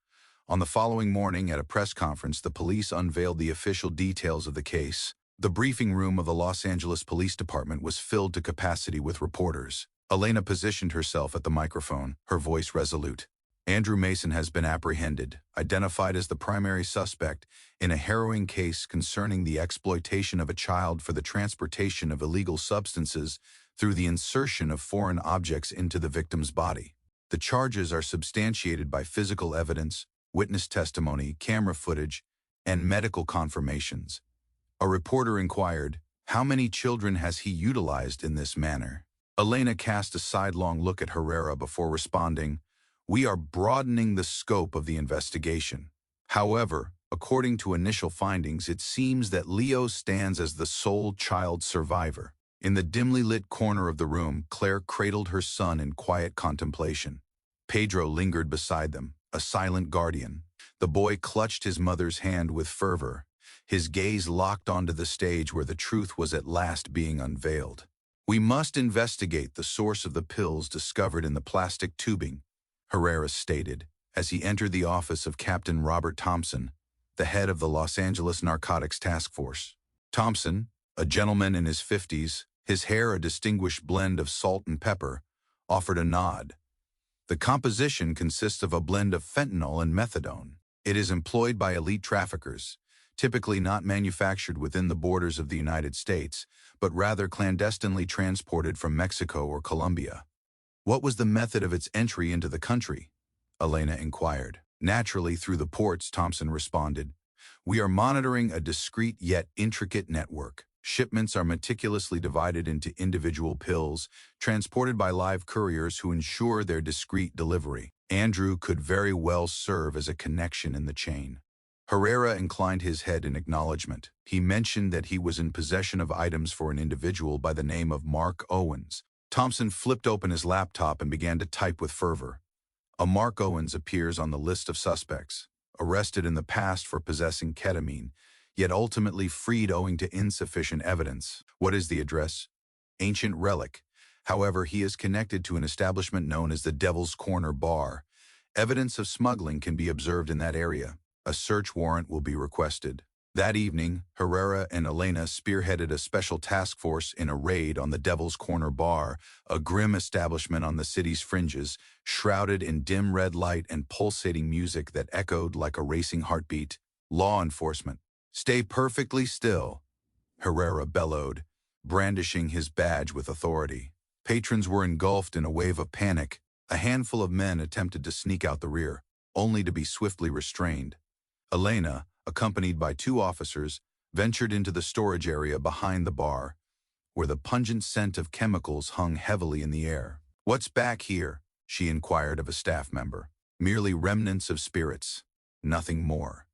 On the following morning, at a press conference, the police unveiled the official details of the case. The briefing room of the Los Angeles Police Department was filled to capacity with reporters. Elena positioned herself at the microphone, her voice resolute. "Andrew Mason has been apprehended, identified as the primary suspect in a harrowing case concerning the exploitation of a child for the transportation of illegal substances through the insertion of foreign objects into the victim's body. The charges are substantiated by physical evidence, witness testimony, camera footage, and medical confirmations." A reporter inquired, "How many children has he utilized in this manner?" Elena cast a sidelong look at Herrera before responding, "We are broadening the scope of the investigation. However, according to initial findings, it seems that Leo stands as the sole child survivor." In the dimly lit corner of the room, Claire cradled her son in quiet contemplation. Pedro lingered beside them, a silent guardian. The boy clutched his mother's hand with fervor, his gaze locked onto the stage where the truth was at last being unveiled. "We must investigate the source of the pills discovered in the plastic tubing," Herrera stated, as he entered the office of Captain Robert Thompson, the head of the Los Angeles Narcotics Task Force. Thompson, a gentleman in his 50s, his hair a distinguished blend of salt and pepper, offered a nod. "The composition consists of a blend of fentanyl and methadone. It is employed by elite traffickers, typically not manufactured within the borders of the United States, but rather clandestinely transported from Mexico or Colombia." "What was the method of its entry into the country?" Elena inquired. "Naturally through the ports," Thompson responded. "We are monitoring a discreet yet intricate network. Shipments are meticulously divided into individual pills, transported by live couriers who ensure their discreet delivery. Andrew could very well serve as a connection in the chain." Herrera inclined his head in acknowledgement. He mentioned that he was in possession of items for an individual by the name of Mark Owens. Thompson flipped open his laptop and began to type with fervor. A Mark Owens appears on the list of suspects, arrested in the past for possessing ketamine, yet ultimately freed owing to insufficient evidence. What is the address? Ancient Relic. However, he is connected to an establishment known as the Devil's Corner Bar. Evidence of smuggling can be observed in that area. A search warrant will be requested. That evening, Herrera and Elena spearheaded a special task force in a raid on the Devil's Corner Bar, a grim establishment on the city's fringes, shrouded in dim red light and pulsating music that echoed like a racing heartbeat. Law enforcement. Stay perfectly still, Herrera bellowed, brandishing his badge with authority. Patrons were engulfed in a wave of panic. A handful of men attempted to sneak out the rear, only to be swiftly restrained. Elena, accompanied by 2 officers, ventured into the storage area behind the bar, where the pungent scent of chemicals hung heavily in the air. "What's back here?" she inquired of a staff member. "Merely remnants of spirits, nothing more."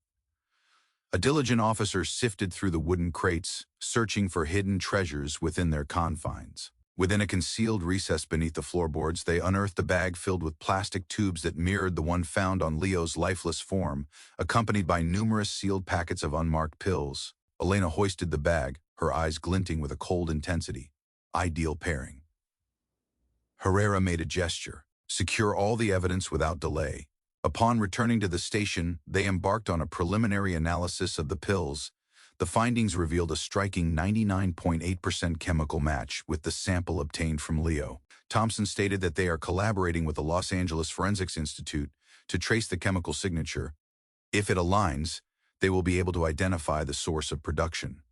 A diligent officer sifted through the wooden crates, searching for hidden treasures within their confines. Within a concealed recess beneath the floorboards, they unearthed a bag filled with plastic tubes that mirrored the one found on Leo's lifeless form, accompanied by numerous sealed packets of unmarked pills. Elena hoisted the bag, her eyes glinting with a cold intensity. Ideal pairing. Herrera made a gesture. Secure all the evidence without delay. Upon returning to the station, they embarked on a preliminary analysis of the pills. The findings revealed a striking 99.8% chemical match with the sample obtained from Leo. Thompson stated that they are collaborating with the Los Angeles Forensics Institute to trace the chemical signature. If it aligns, they will be able to identify the source of production.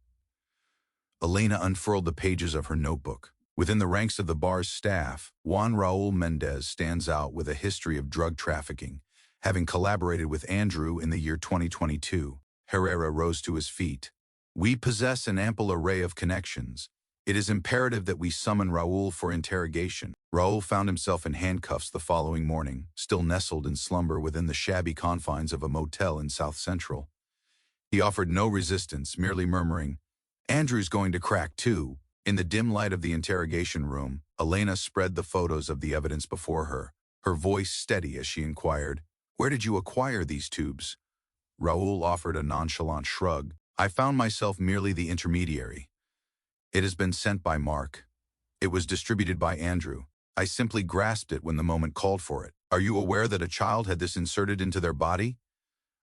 Elena unfurled the pages of her notebook. Within the ranks of the bar's staff, Juan Raul Mendez stands out with a history of drug trafficking, having collaborated with Andrew in the year 2022. Herrera rose to his feet. "We possess an ample array of connections. It is imperative that we summon Raul for interrogation." Raul found himself in handcuffs the following morning, still nestled in slumber within the shabby confines of a motel in South Central. He offered no resistance, merely murmuring, "Andrew's going to crack too." In the dim light of the interrogation room, Elena spread the photos of the evidence before her, her voice steady as she inquired, "Where did you acquire these tubes?" Raul offered a nonchalant shrug. "I found myself merely the intermediary. It has been sent by Mark. It was distributed by Andrew. I simply grasped it when the moment called for it." "Are you aware that a child had this inserted into their body?"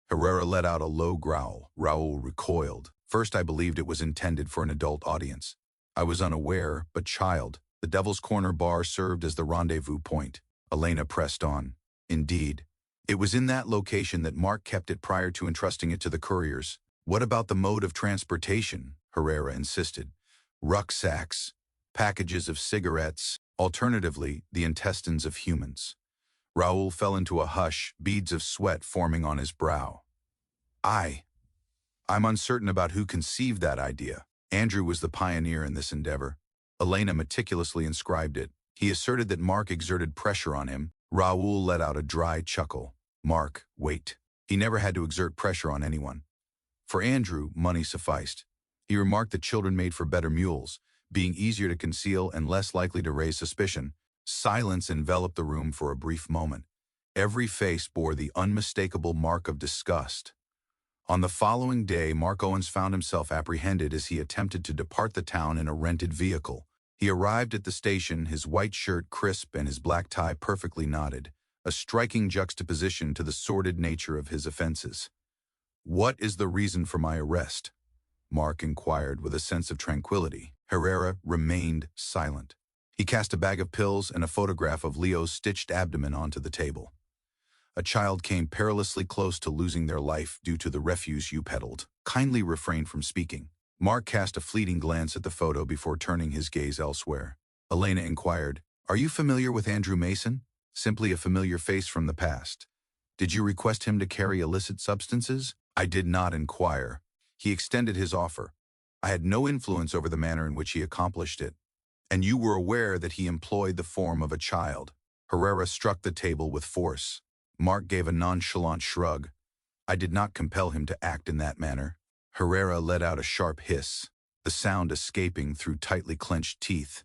Herrera let out a low growl. Raul recoiled. "First I believed it was intended for an adult audience. I was unaware, but child. The Devil's Corner Bar served as the rendezvous point." Elena pressed on. "Indeed. It was in that location that Mark kept it prior to entrusting it to the couriers." "What about the mode of transportation?" Herrera insisted. "Rucksacks, packages of cigarettes, alternatively, the intestines of humans." Raul fell into a hush, beads of sweat forming on his brow. I'm uncertain about who conceived that idea. Andrew was the pioneer in this endeavor. Elena meticulously inscribed it. He asserted that Mark exerted pressure on him. Raul let out a dry chuckle. Mark, wait. He never had to exert pressure on anyone. For Andrew, money sufficed. He remarked that children made for better mules, being easier to conceal and less likely to raise suspicion. Silence enveloped the room for a brief moment. Every face bore the unmistakable mark of disgust. On the following day, Mark Owens found himself apprehended as he attempted to depart the town in a rented vehicle. He arrived at the station, his white shirt crisp and his black tie perfectly knotted, a striking juxtaposition to the sordid nature of his offenses. "What is the reason for my arrest?" Mark inquired with a sense of tranquility. Herrera remained silent. He cast a bag of pills and a photograph of Leo's stitched abdomen onto the table. "A child came perilously close to losing their life due to the refuse you peddled. Kindly refrain from speaking." Mark cast a fleeting glance at the photo before turning his gaze elsewhere. Elena inquired, "Are you familiar with Andrew Mason?" "Simply a familiar face from the past." "Did you request him to carry illicit substances?" "I did not inquire. He extended his offer. I had no influence over the manner in which he accomplished it." "And you were aware that he employed the form of a child?" Herrera struck the table with force. Mark gave a nonchalant shrug. I did not compel him to act in that manner. Herrera let out a sharp hiss, the sound escaping through tightly clenched teeth.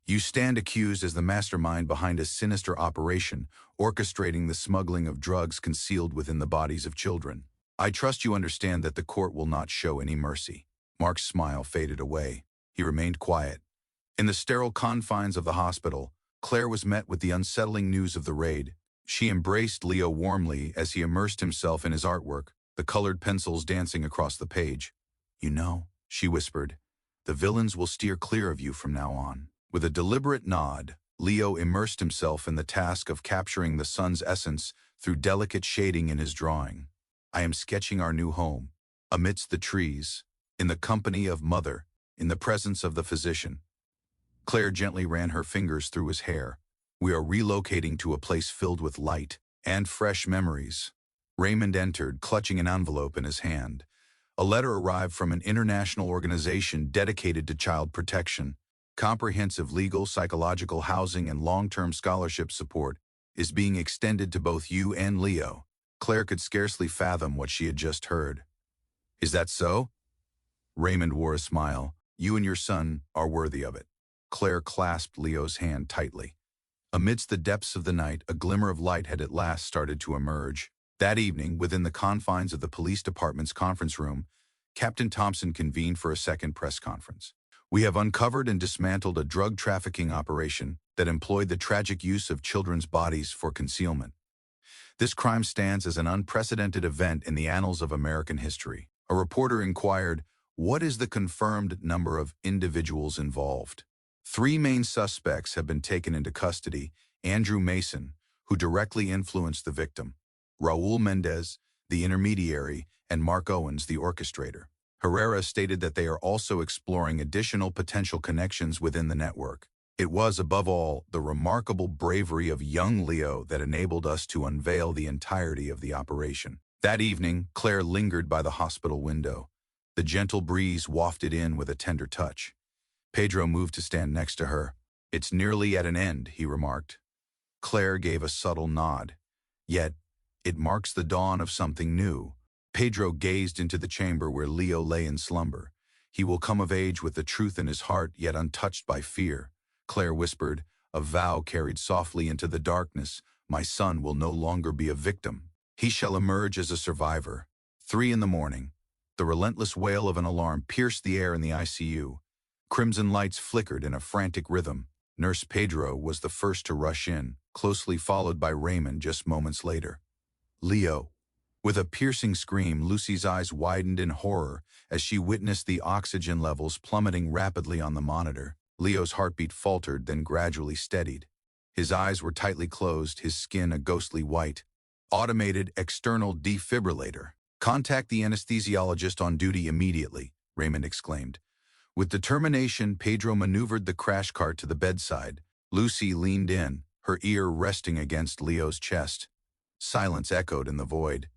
You stand accused as the mastermind behind a sinister operation, orchestrating the smuggling of drugs concealed within the bodies of children. I trust you understand that the court will not show any mercy. Mark's smile faded away. He remained quiet. In the sterile confines of the hospital, Claire was met with the unsettling news of the raid. She embraced Leo warmly as he immersed himself in his artwork, the colored pencils dancing across the page. You know, she whispered, the villains will steer clear of you from now on. With a deliberate nod, Leo immersed himself in the task of capturing the sun's essence through delicate shading in his drawing. I am sketching our new home, amidst the trees, in the company of Mother, in the presence of the physician. Claire gently ran her fingers through his hair. We are relocating to a place filled with light and fresh memories. Raymond entered, clutching an envelope in his hand. A letter arrived from an international organization dedicated to child protection. Comprehensive legal, psychological, housing, and long-term scholarship support is being extended to both you and Leo. Claire could scarcely fathom what she had just heard. Is that so? Raymond wore a smile. You and your son are worthy of it. Claire clasped Leo's hand tightly. Amidst the depths of the night, a glimmer of light had at last started to emerge. That evening, within the confines of the police department's conference room, Captain Thompson convened for a second press conference. We have uncovered and dismantled a drug trafficking operation that employed the tragic use of children's bodies for concealment. This crime stands as an unprecedented event in the annals of American history. A reporter inquired, what is the confirmed number of individuals involved? 3 main suspects have been taken into custody: Andrew Mason, who directly influenced the victim; Raul Mendez, the intermediary; and Mark Owens, the orchestrator. Herrera stated that they are also exploring additional potential connections within the network. It was, above all, the remarkable bravery of young Leo that enabled us to unveil the entirety of the operation. That evening, Claire lingered by the hospital window. The gentle breeze wafted in with a tender touch. Pedro moved to stand next to her. It's nearly at an end, he remarked. Claire gave a subtle nod. Yet, it marks the dawn of something new. Pedro gazed into the chamber where Leo lay in slumber. He will come of age with the truth in his heart, yet untouched by fear. Claire whispered, a vow carried softly into the darkness. My son will no longer be a victim. He shall emerge as a survivor. 3 in the morning. The relentless wail of an alarm pierced the air in the ICU. Crimson lights flickered in a frantic rhythm. Nurse Pedro was the first to rush in, closely followed by Raymond just moments later. Leo. With a piercing scream, Lucy's eyes widened in horror as she witnessed the oxygen levels plummeting rapidly on the monitor. Leo's heartbeat faltered, then gradually steadied. His eyes were tightly closed, his skin a ghostly white. Automated external defibrillator. Contact the anesthesiologist on duty immediately, Raymond exclaimed. With determination, Pedro maneuvered the crash cart to the bedside. Lucy leaned in, her ear resting against Leo's chest. Silence echoed in the void.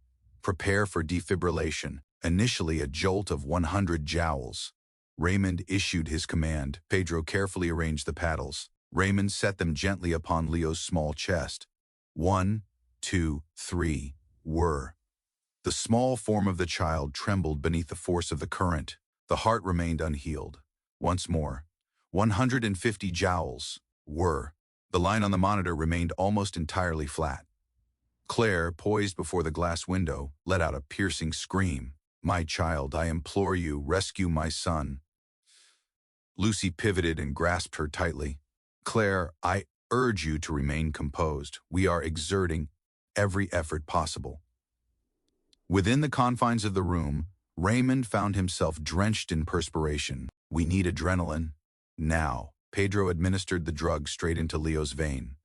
Prepare for defibrillation. Initially a jolt of 100 joules. Raymond issued his command. Pedro carefully arranged the paddles. Raymond set them gently upon Leo's small chest. 1, 2, 3, whir. The small form of the child trembled beneath the force of the current. The heart remained unhealed. Once more. 150 joules. Whir. The line on the monitor remained almost entirely flat. Claire, poised before the glass window, let out a piercing scream. My child, I implore you, rescue my son. Lucy pivoted and grasped her tightly. Claire, I urge you to remain composed. We are exerting every effort possible. Within the confines of the room, Raymond found himself drenched in perspiration. We need adrenaline. Now. Pedro administered the drug straight into Leo's vein.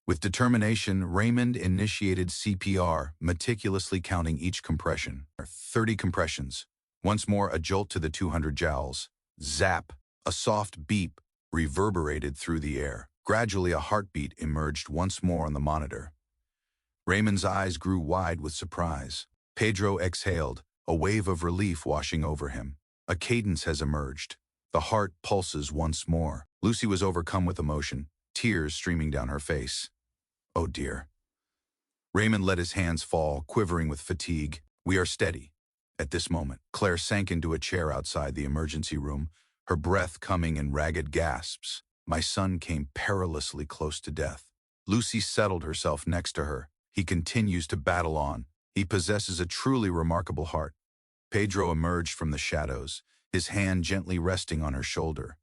With determination, Raymond initiated CPR, meticulously counting each compression. 30 compressions. Once more, a jolt to the 200 joules. Zap. A soft beep reverberated through the air. Gradually, a heartbeat emerged once more on the monitor. Raymond's eyes grew wide with surprise. Pedro exhaled, a wave of relief washing over him. A cadence has emerged. The heart pulses once more. Lucy was overcome with emotion, tears streaming down her face. Oh dear. Raymond let his hands fall, quivering with fatigue. We are steady. At this moment, Claire sank into a chair outside the emergency room, her breath coming in ragged gasps. My son came perilously close to death. Lucy settled herself next to her. He continues to battle on. He possesses a truly remarkable heart. Pedro emerged from the shadows, his hand gently resting on her shoulder.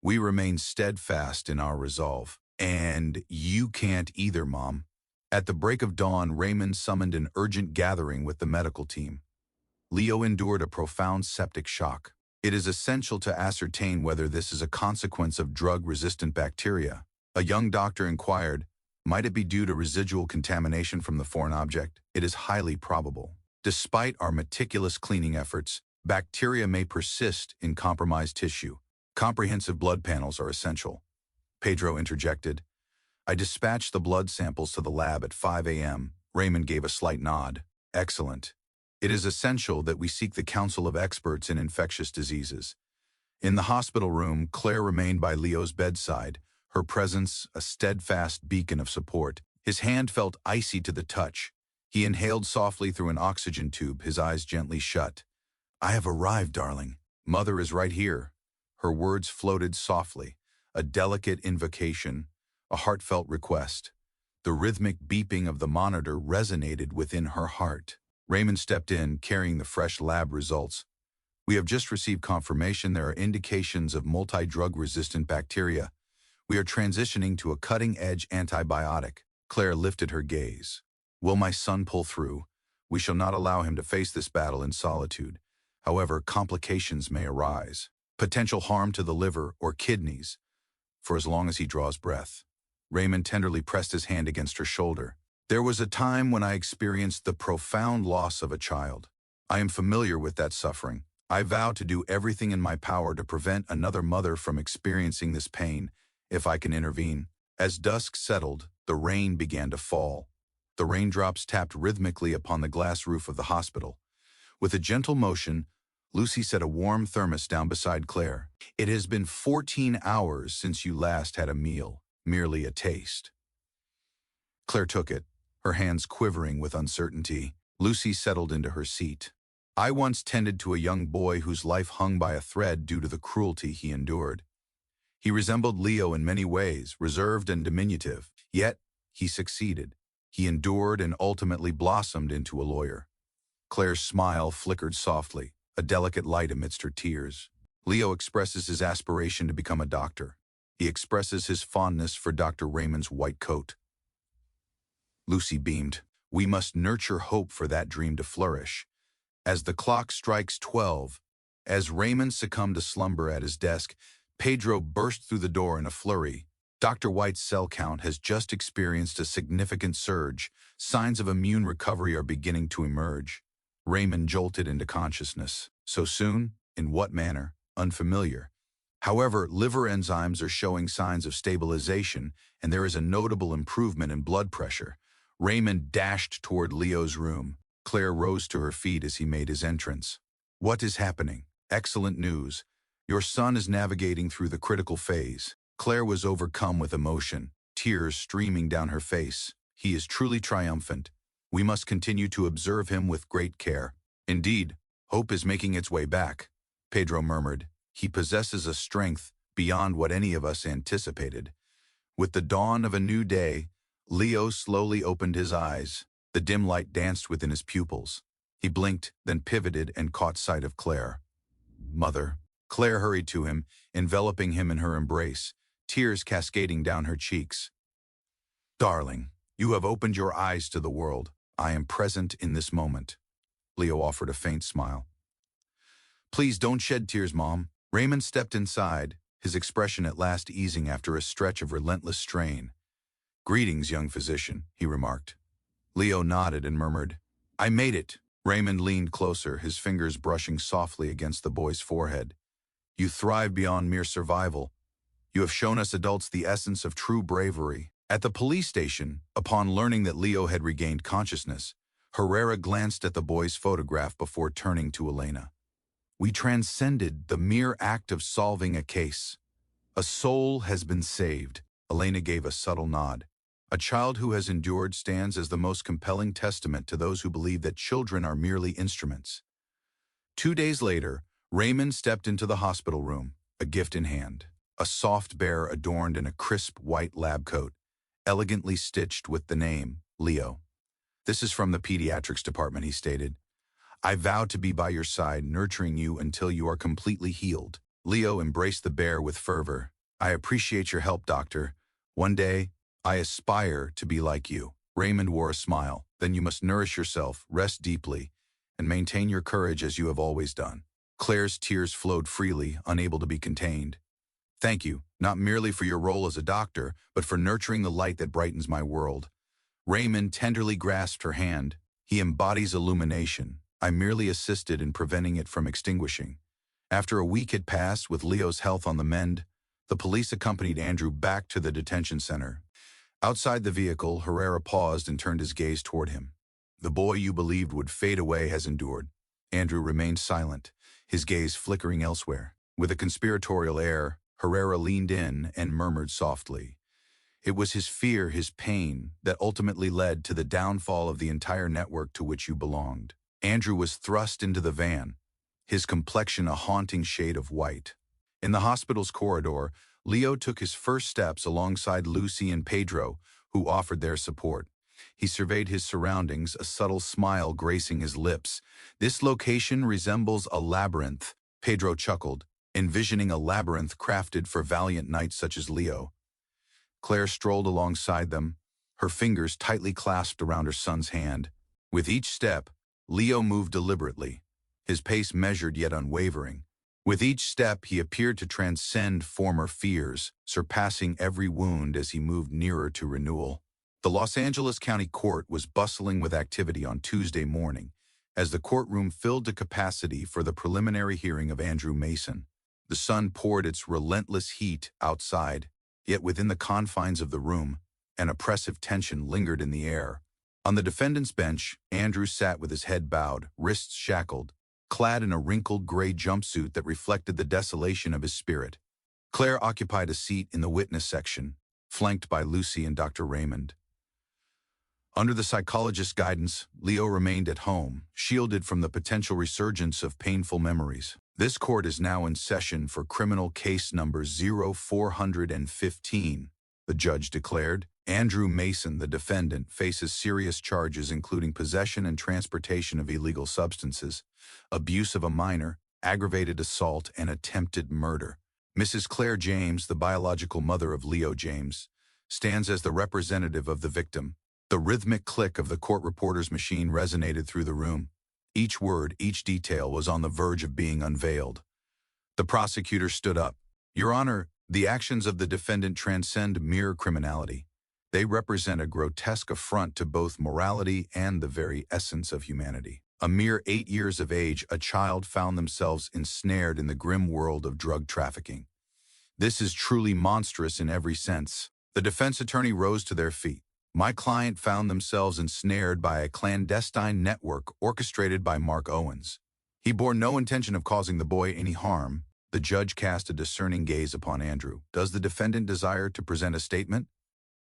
We remain steadfast in our resolve. And you can't either, Mom. At the break of dawn, Raymond summoned an urgent gathering with the medical team. Leo endured a profound septic shock. It is essential to ascertain whether this is a consequence of drug-resistant bacteria. A young doctor inquired, might it be due to residual contamination from the foreign object? It is highly probable. Despite our meticulous cleaning efforts, bacteria may persist in compromised tissue. Comprehensive blood panels are essential. Pedro interjected. I dispatched the blood samples to the lab at 5 a.m. Raymond gave a slight nod. Excellent. It is essential that we seek the counsel of experts in infectious diseases. In the hospital room, Claire remained by Leo's bedside, her presence a steadfast beacon of support. His hand felt icy to the touch. He inhaled softly through an oxygen tube, his eyes gently shut. I have arrived, darling. Mother is right here. Her words floated softly, a delicate invocation, a heartfelt request. The rhythmic beeping of the monitor resonated within her heart. Raymond stepped in, carrying the fresh lab results. We have just received confirmation there are indications of multi-drug-resistant bacteria. We are transitioning to a cutting-edge antibiotic. Claire lifted her gaze. Will my son pull through? We shall not allow him to face this battle in solitude. However, complications may arise. Potential harm to the liver or kidneys, for as long as he draws breath. Raymond tenderly pressed his hand against her shoulder. There was a time when I experienced the profound loss of a child. I am familiar with that suffering. I vow to do everything in my power to prevent another mother from experiencing this pain, if I can intervene. As dusk settled, the rain began to fall. The raindrops tapped rhythmically upon the glass roof of the hospital. With a gentle motion, Lucy set a warm thermos down beside Claire. It has been 14 hours since you last had a meal, merely a taste. Claire took it, her hands quivering with uncertainty. Lucy settled into her seat. I once tended to a young boy whose life hung by a thread due to the cruelty he endured. He resembled Leo in many ways, reserved and diminutive. Yet, he succeeded. He endured and ultimately blossomed into a lawyer. Claire's smile flickered softly, a delicate light amidst her tears. Leo expresses his aspiration to become a doctor. He expresses his fondness for Dr. Raymond's white coat. Lucy beamed. We must nurture hope for that dream to flourish. As the clock strikes 12, as Raymond succumbed to slumber at his desk, Pedro burst through the door in a flurry. Dr. White's cell count has just experienced a significant surge. Signs of immune recovery are beginning to emerge. Raymond jolted into consciousness. So soon? In what manner? Unfamiliar. However, liver enzymes are showing signs of stabilization, and there is a notable improvement in blood pressure. Raymond dashed toward Leo's room. Claire rose to her feet as he made his entrance. What is happening? Excellent news. Your son is navigating through the critical phase. Claire was overcome with emotion, tears streaming down her face. He is truly triumphant. We must continue to observe him with great care. Indeed, hope is making its way back, Pedro murmured. He possesses a strength beyond what any of us anticipated. With the dawn of a new day, Leo slowly opened his eyes. The dim light danced within his pupils. He blinked, then pivoted and caught sight of Claire. Mother. Claire hurried to him, enveloping him in her embrace, tears cascading down her cheeks. Darling, you have opened your eyes to the world. I am present in this moment. Leo offered a faint smile. Please don't shed tears, Mom. Raymond stepped inside, his expression at last easing after a stretch of relentless strain. Greetings, young physician, he remarked. Leo nodded and murmured, I made it. Raymond leaned closer, his fingers brushing softly against the boy's forehead. You thrive beyond mere survival. You have shown us adults the essence of true bravery. At the police station, upon learning that Leo had regained consciousness, Herrera glanced at the boy's photograph before turning to Elena. We transcended the mere act of solving a case. A soul has been saved. Elena gave a subtle nod. A child who has endured stands as the most compelling testament to those who believe that children are merely instruments. 2 days later, Raymond stepped into the hospital room, a gift in hand. A soft bear adorned in a crisp white lab coat, elegantly stitched with the name, Leo. "This is from the pediatrics department," he stated. "I vow to be by your side, nurturing you until you are completely healed." Leo embraced the bear with fervor. "I appreciate your help, doctor. One day, I aspire to be like you." Raymond wore a smile. "Then you must nourish yourself, rest deeply, and maintain your courage as you have always done." Claire's tears flowed freely, unable to be contained. "Thank you, not merely for your role as a doctor, but for nurturing the light that brightens my world." Raymond tenderly grasped her hand. "He embodies illumination. I merely assisted in preventing it from extinguishing." After a week had passed with Leo's health on the mend, the police accompanied Andrew back to the detention center. Outside the vehicle, Herrera paused and turned his gaze toward him. "The boy you believed would fade away has endured." Andrew remained silent, his gaze flickering elsewhere. With a conspiratorial air, Herrera leaned in and murmured softly. "It was his fear, his pain, that ultimately led to the downfall of the entire network to which you belonged." Andrew was thrust into the van, his complexion a haunting shade of white. In the hospital's corridor, Leo took his first steps alongside Lucy and Pedro, who offered their support. He surveyed his surroundings, a subtle smile gracing his lips. "This location resembles a labyrinth," Pedro chuckled, envisioning a labyrinth crafted for valiant knights such as Leo. Claire strolled alongside them, her fingers tightly clasped around her son's hand. With each step, Leo moved deliberately, his pace measured yet unwavering. With each step, he appeared to transcend former fears, surpassing every wound as he moved nearer to renewal. The Los Angeles County Court was bustling with activity on Tuesday morning, as the courtroom filled to capacity for the preliminary hearing of Andrew Mason. The sun poured its relentless heat outside, yet within the confines of the room, an oppressive tension lingered in the air. On the defendant's bench, Andrew sat with his head bowed, wrists shackled, clad in a wrinkled gray jumpsuit that reflected the desolation of his spirit. Claire occupied a seat in the witness section, flanked by Lucy and Dr. Raymond. Under the psychologist's guidance, Leo remained at home, shielded from the potential resurgence of painful memories. "This court is now in session for criminal case number 0415, the judge declared. "Andrew Mason, the defendant, faces serious charges including possession and transportation of illegal substances, abuse of a minor, aggravated assault, and attempted murder." Mrs. Claire James, the biological mother of Leo James, stands as the representative of the victim. The rhythmic click of the court reporter's machine resonated through the room. Each word, each detail was on the verge of being unveiled. The prosecutor stood up. "Your Honor, the actions of the defendant transcend mere criminality. They represent a grotesque affront to both morality and the very essence of humanity." A mere 8 years of age, a child found themselves ensnared in the grim world of drug trafficking. "This is truly monstrous in every sense." The defense attorney rose to their feet. "My client found themselves ensnared by a clandestine network orchestrated by Mark Owens. He bore no intention of causing the boy any harm." The judge cast a discerning gaze upon Andrew. "Does the defendant desire to present a statement?"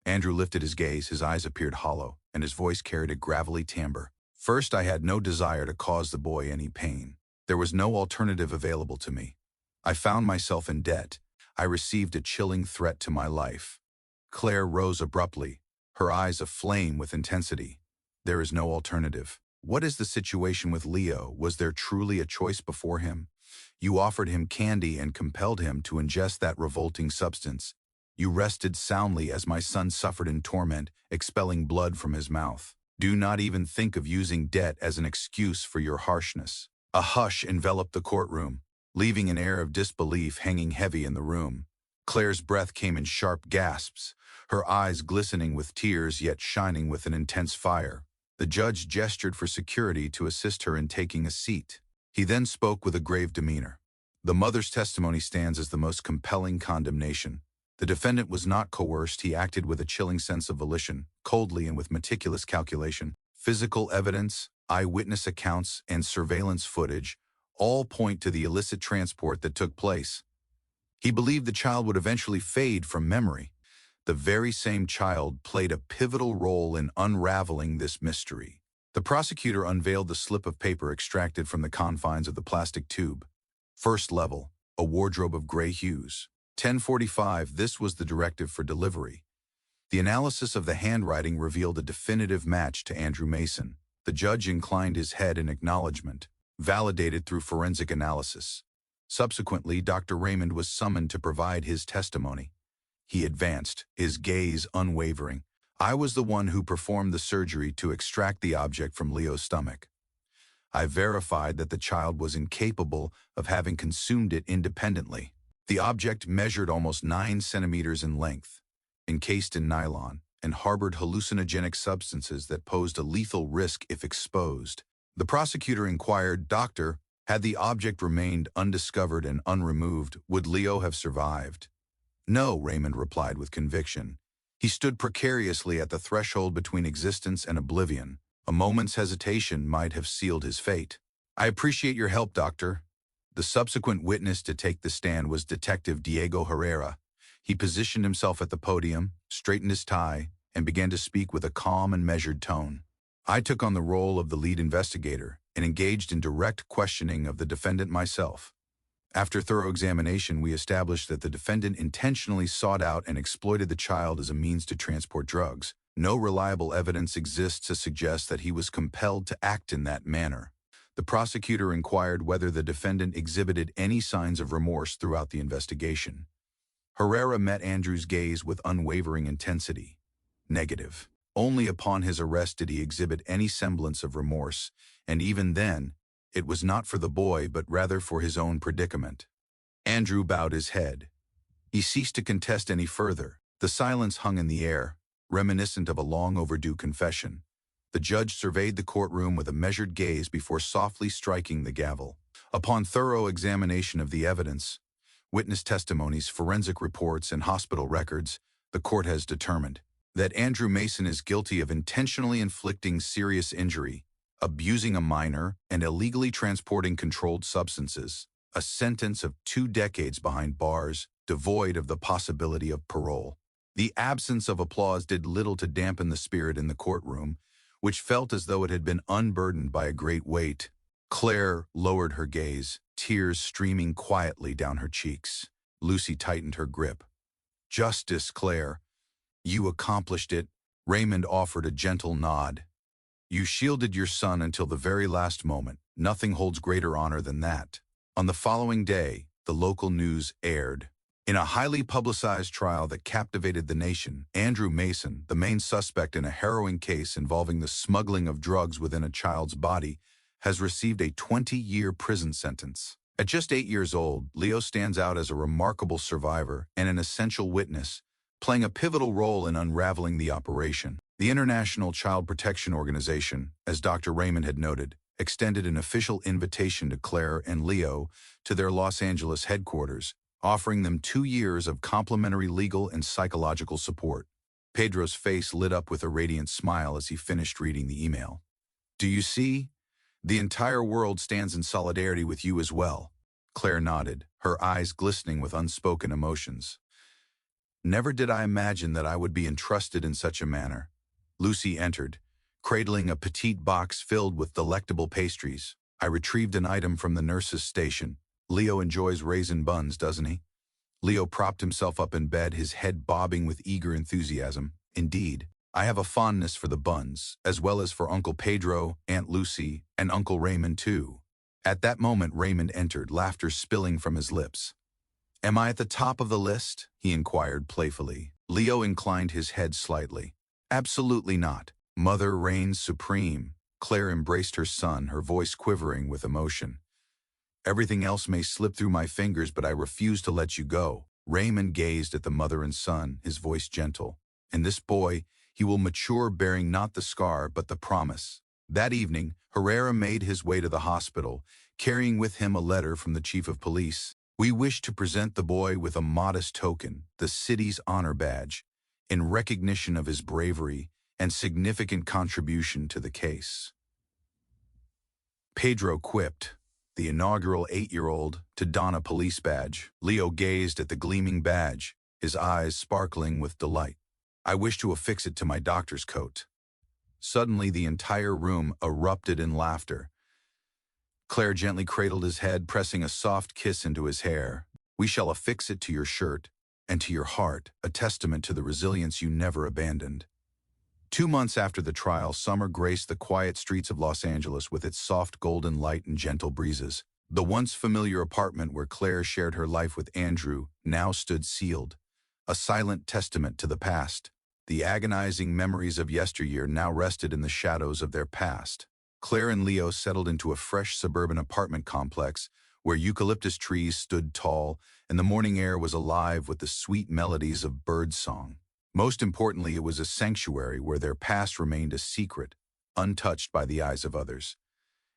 Andrew lifted his gaze, his eyes appeared hollow, and his voice carried a gravelly timbre. "First, I had no desire to cause the boy any pain. There was no alternative available to me. I found myself in debt. I received a chilling threat to my life." Claire rose abruptly, her eyes aflame with intensity. "There is no alternative. What is the situation with Leo? Was there truly a choice before him? You offered him candy and compelled him to ingest that revolting substance. You rested soundly as my son suffered in torment, expelling blood from his mouth. Do not even think of using debt as an excuse for your harshness." A hush enveloped the courtroom, leaving an air of disbelief hanging heavy in the room. Claire's breath came in sharp gasps, her eyes glistening with tears yet shining with an intense fire. The judge gestured for security to assist her in taking a seat. He then spoke with a grave demeanor. "The mother's testimony stands as the most compelling condemnation. The defendant was not coerced, he acted with a chilling sense of volition, coldly and with meticulous calculation. Physical evidence, eyewitness accounts, and surveillance footage all point to the illicit transport that took place. He believed the child would eventually fade from memory. The very same child played a pivotal role in unraveling this mystery. The prosecutor unveiled the slip of paper extracted from the confines of the plastic tube. First level, a wardrobe of gray hues. 10:45, this was the directive for delivery. The analysis of the handwriting revealed a definitive match to Andrew Mason. The judge inclined his head in acknowledgement, validated through forensic analysis. Subsequently, Dr. Raymond was summoned to provide his testimony. He advanced, his gaze unwavering. I was the one who performed the surgery to extract the object from Leo's stomach. I verified that the child was incapable of having consumed it independently. The object measured almost 9 centimeters in length, encased in nylon, and harbored hallucinogenic substances that posed a lethal risk if exposed. The prosecutor inquired, "Doctor, had the object remained undiscovered and unremoved, would Leo have survived?" "No," Raymond replied with conviction. He stood precariously at the threshold between existence and oblivion. A moment's hesitation might have sealed his fate. "I appreciate your help, Doctor." The subsequent witness to take the stand was Detective Diego Herrera. He positioned himself at the podium, straightened his tie, and began to speak with a calm and measured tone. I took on the role of the lead investigator and engaged in direct questioning of the defendant myself. After thorough examination, we established that the defendant intentionally sought out and exploited the child as a means to transport drugs. No reliable evidence exists to suggest that he was compelled to act in that manner. The prosecutor inquired whether the defendant exhibited any signs of remorse throughout the investigation. Herrera met Andrew's gaze with unwavering intensity. Negative. Only upon his arrest did he exhibit any semblance of remorse, and even then, it was not for the boy but rather for his own predicament. Andrew bowed his head. He ceased to contest any further. The silence hung in the air, reminiscent of a long overdue confession. The judge surveyed the courtroom with a measured gaze before softly striking the gavel. Upon thorough examination of the evidence, witness testimonies, forensic reports, and hospital records, the court has determined that Andrew Mason is guilty of intentionally inflicting serious injury, abusing a minor, and illegally transporting controlled substances, a sentence of 2 decades behind bars, devoid of the possibility of parole. The absence of applause did little to dampen the spirit in the courtroom, which felt as though it had been unburdened by a great weight. Claire lowered her gaze, tears streaming quietly down her cheeks. Lucy tightened her grip. "Justice, Claire. You accomplished it." Raymond offered a gentle nod. "You shielded your son until the very last moment. Nothing holds greater honor than that." On the following day, the local news aired. In a highly publicized trial that captivated the nation, Andrew Mason, the main suspect in a harrowing case involving the smuggling of drugs within a child's body, has received a 20-year prison sentence. At just 8 years old, Leo stands out as a remarkable survivor and an essential witness, playing a pivotal role in unraveling the operation. The International Child Protection Organization, as Dr. Raymond had noted, extended an official invitation to Claire and Leo to their Los Angeles headquarters, offering them 2 years of complimentary legal and psychological support. Pedro's face lit up with a radiant smile as he finished reading the email. "Do you see? The entire world stands in solidarity with you as well." Claire nodded, her eyes glistening with unspoken emotions. "Never did I imagine that I would be entrusted in such a manner." Lucy entered, cradling a petite box filled with delectable pastries. "I retrieved an item from the nurse's station. Leo enjoys raisin buns, doesn't he?" Leo propped himself up in bed, his head bobbing with eager enthusiasm. "Indeed, I have a fondness for the buns, as well as for Uncle Pedro, Aunt Lucy, and Uncle Raymond too." At that moment, Raymond entered, laughter spilling from his lips. "Am I at the top of the list?" he inquired playfully. Leo inclined his head slightly. "Absolutely not. Mother reigns supreme." Claire embraced her son, her voice quivering with emotion. "Everything else may slip through my fingers, but I refuse to let you go." Raymond gazed at the mother and son, his voice gentle. "In this boy, he will mature bearing not the scar, but the promise." That evening, Herrera made his way to the hospital, carrying with him a letter from the chief of police. "We wish to present the boy with a modest token, the city's honor badge, in recognition of his bravery and significant contribution to the case." Pedro quipped, the inaugural 8-year-old, to don a police badge. Leo gazed at the gleaming badge, his eyes sparkling with delight. I wish to affix it to my doctor's coat. Suddenly, the entire room erupted in laughter. Claire gently cradled his head, pressing a soft kiss into his hair. We shall affix it to your shirt and to your heart, a testament to the resilience you never abandoned. 2 months after the trial, summer graced the quiet streets of Los Angeles with its soft golden light and gentle breezes. The once familiar apartment where Claire shared her life with Andrew now stood sealed, a silent testament to the past. The agonizing memories of yesteryear now rested in the shadows of their past. Claire and Leo settled into a fresh suburban apartment complex where eucalyptus trees stood tall and the morning air was alive with the sweet melodies of birdsong. Most importantly, it was a sanctuary where their past remained a secret, untouched by the eyes of others.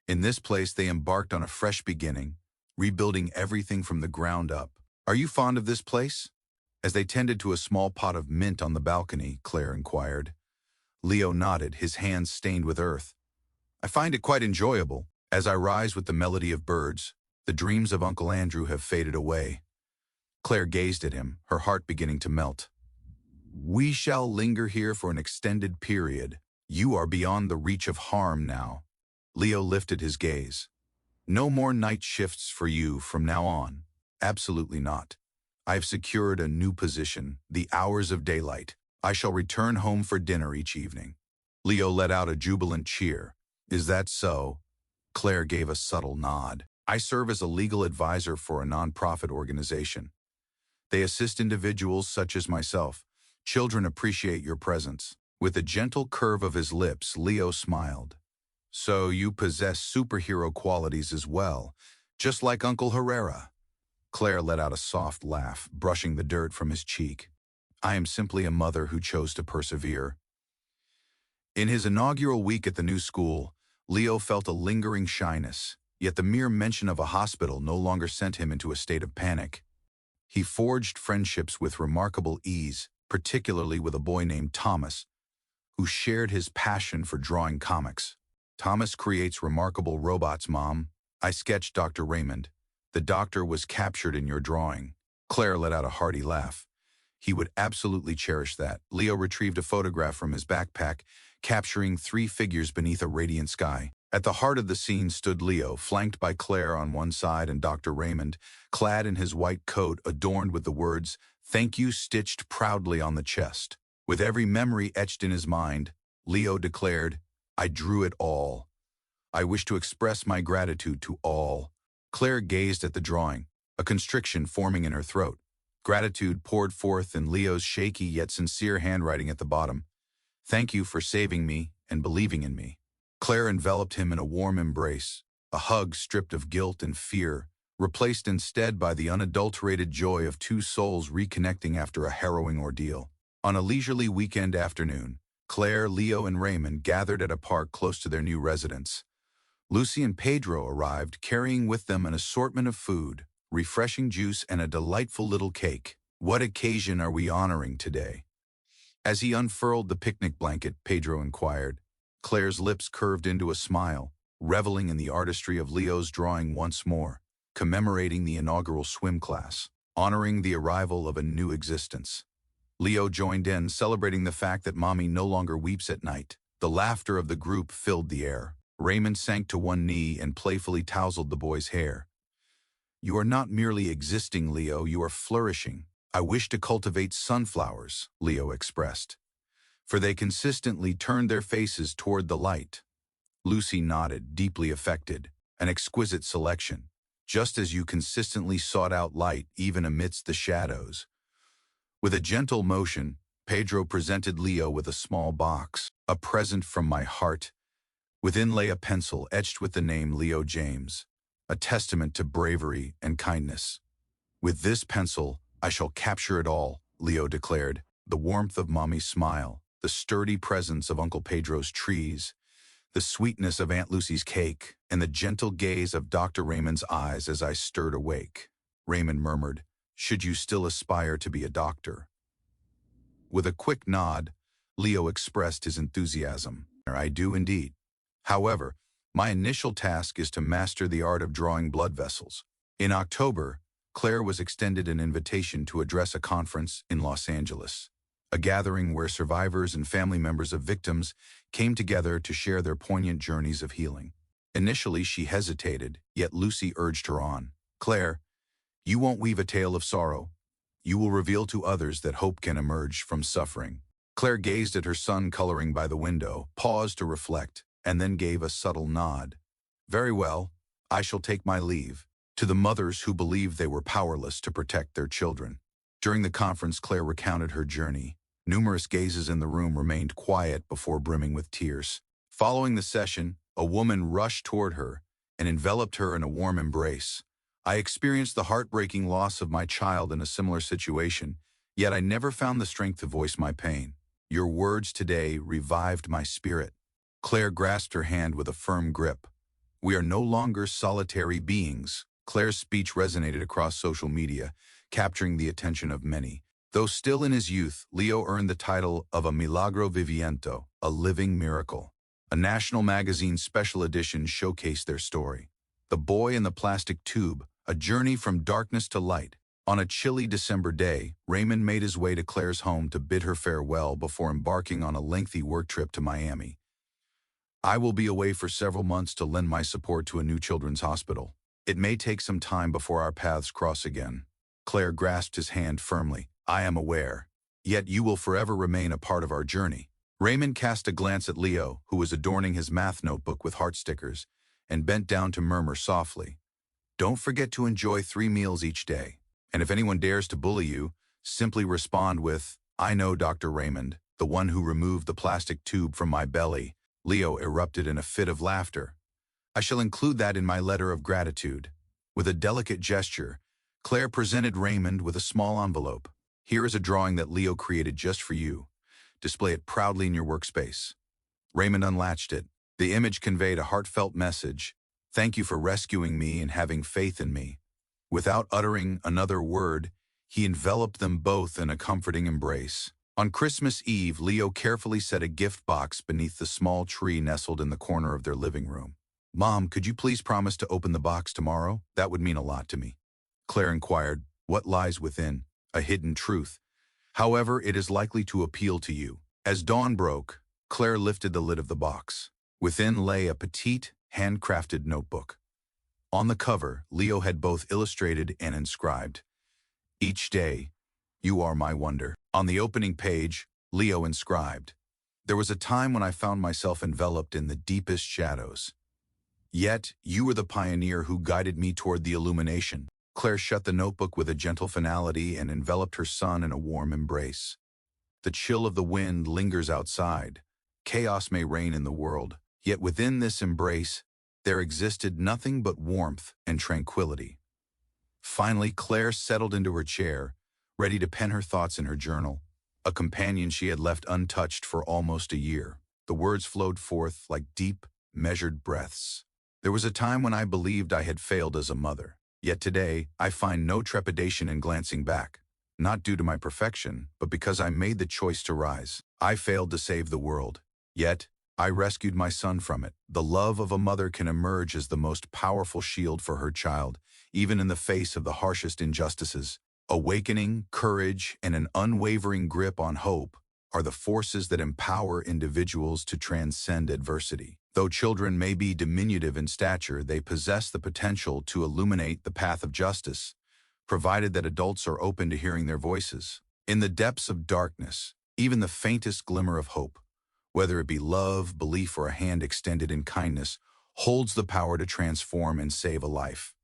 In this place, they embarked on a fresh beginning, rebuilding everything from the ground up. Are you fond of this place? As they tended to a small pot of mint on the balcony, Claire inquired. Leo nodded, his hands stained with earth. I find it quite enjoyable. As I rise with the melody of birds, the dreams of Uncle Andrew have faded away. Claire gazed at him, her heart beginning to melt. We shall linger here for an extended period. You are beyond the reach of harm now. Leo lifted his gaze. No more night shifts for you from now on. Absolutely not. I've secured a new position, the hours of daylight. I shall return home for dinner each evening. Leo let out a jubilant cheer. Is that so? Claire gave a subtle nod. I serve as a legal advisor for a nonprofit organization. They assist individuals such as myself. Children appreciate your presence. With a gentle curve of his lips, Leo smiled. So you possess superhero qualities as well, just like Uncle Herrera. Claire let out a soft laugh, brushing the dirt from his cheek. I am simply a mother who chose to persevere. In his inaugural week at the new school, Leo felt a lingering shyness, yet the mere mention of a hospital no longer sent him into a state of panic. He forged friendships with remarkable ease, particularly with a boy named Thomas, who shared his passion for drawing comics. Thomas creates remarkable robots, Mom. I sketched Dr. Raymond. The doctor was captured in your drawing. Claire let out a hearty laugh. He would absolutely cherish that. Leo retrieved a photograph from his backpack, capturing 3 figures beneath a radiant sky. At the heart of the scene stood Leo, flanked by Claire on one side and Dr. Raymond, clad in his white coat adorned with the words, "Thank you," stitched proudly on the chest. With every memory etched in his mind, Leo declared, I drew it all. I wish to express my gratitude to all. Claire gazed at the drawing, a constriction forming in her throat. Gratitude poured forth in Leo's shaky yet sincere handwriting at the bottom. Thank you for saving me and believing in me. Claire enveloped him in a warm embrace, a hug stripped of guilt and fear, replaced instead by the unadulterated joy of 2 souls reconnecting after a harrowing ordeal. On a leisurely weekend afternoon, Claire, Leo, and Raymond gathered at a park close to their new residence. Lucy and Pedro arrived, carrying with them an assortment of food, refreshing juice, and a delightful little cake. What occasion are we honoring today? As he unfurled the picnic blanket, Pedro inquired. Claire's lips curved into a smile, reveling in the artistry of Leo's drawing once more, commemorating the inaugural swim class, honoring the arrival of a new existence. Leo joined in, celebrating the fact that Mommy no longer weeps at night. The laughter of the group filled the air. Raymond sank to one knee and playfully tousled the boy's hair. You are not merely existing, Leo, you are flourishing. I wish to cultivate sunflowers, Leo expressed, for they consistently turned their faces toward the light. Lucy nodded, deeply affected. An exquisite selection, just as you consistently sought out light even amidst the shadows. With a gentle motion, Pedro presented Leo with a small box, a present from my heart. Within lay a pencil etched with the name Leo James, a testament to bravery and kindness. With this pencil, I shall capture it all, Leo declared, the warmth of Mommy's smile, the sturdy presence of Uncle Pedro's trees, the sweetness of Aunt Lucy's cake, and the gentle gaze of Dr. Raymond's eyes as I stirred awake. Raymond murmured, should you still aspire to be a doctor? With a quick nod, Leo expressed his enthusiasm. I do indeed. However, my initial task is to master the art of drawing blood vessels. In October, Claire was extended an invitation to address a conference in Los Angeles. a gathering where survivors and family members of victims came together to share their poignant journeys of healing. Initially, she hesitated, yet Lucy urged her on. "Claire, you won't weave a tale of sorrow. You will reveal to others that hope can emerge from suffering." Claire gazed at her son coloring by the window, paused to reflect, and then gave a subtle nod. "Very well, I shall take my leave." To the mothers who believed they were powerless to protect their children. During the conference, Claire recounted her journey. Numerous gazes in the room remained quiet before brimming with tears. Following the session, a woman rushed toward her and enveloped her in a warm embrace. "I experienced the heartbreaking loss of my child in a similar situation, yet I never found the strength to voice my pain. Your words today revived my spirit." Claire grasped her hand with a firm grip. "We are no longer solitary beings." Claire's speech resonated across social media, capturing the attention of many. Though still in his youth, Leo earned the title of a Milagro Viviente, a living miracle. A national magazine's special edition showcased their story. The Boy in the Plastic Tube, a journey from darkness to light. On a chilly December day, Raymond made his way to Claire's home to bid her farewell before embarking on a lengthy work trip to Miami. "I will be away for several months to lend my support to a new children's hospital. It may take some time before our paths cross again." Claire grasped his hand firmly. "I am aware. Yet you will forever remain a part of our journey." Raymond cast a glance at Leo, who was adorning his math notebook with heart stickers, and bent down to murmur softly, "Don't forget to enjoy 3 meals each day. And if anyone dares to bully you, simply respond with, 'I know Dr. Raymond, the one who removed the plastic tube from my belly.'" Leo erupted in a fit of laughter. "I shall include that in my letter of gratitude." With a delicate gesture, Claire presented Raymond with a small envelope. "Here is a drawing that Leo created just for you. Display it proudly in your workspace." Raymond unlatched it. The image conveyed a heartfelt message. "Thank you for rescuing me and having faith in me." Without uttering another word, he enveloped them both in a comforting embrace. On Christmas Eve, Leo carefully set a gift box beneath the small tree nestled in the corner of their living room. "Mom, could you please promise to open the box tomorrow? That would mean a lot to me." Claire inquired, "What lies within?" "A hidden truth. However, it is likely to appeal to you." As dawn broke, Claire lifted the lid of the box. Within lay a petite, handcrafted notebook. On the cover, Leo had both illustrated and inscribed, "Each day, you are my wonder." On the opening page, Leo inscribed, "There was a time when I found myself enveloped in the deepest shadows. Yet, you were the pioneer who guided me toward the illumination." Claire shut the notebook with a gentle finality and enveloped her son in a warm embrace. The chill of the wind lingers outside. Chaos may reign in the world, yet within this embrace, there existed nothing but warmth and tranquility. Finally, Claire settled into her chair, ready to pen her thoughts in her journal, a companion she had left untouched for almost a year. The words flowed forth like deep, measured breaths. "There was a time when I believed I had failed as a mother. Yet today, I find no trepidation in glancing back, not due to my perfection, but because I made the choice to rise. I failed to save the world, yet I rescued my son from it." The love of a mother can emerge as the most powerful shield for her child, even in the face of the harshest injustices. Awakening, courage, and an unwavering grip on hope are the forces that empower individuals to transcend adversity. Though children may be diminutive in stature, they possess the potential to illuminate the path of justice, provided that adults are open to hearing their voices. In the depths of darkness, even the faintest glimmer of hope, whether it be love, belief, or a hand extended in kindness, holds the power to transform and save a life.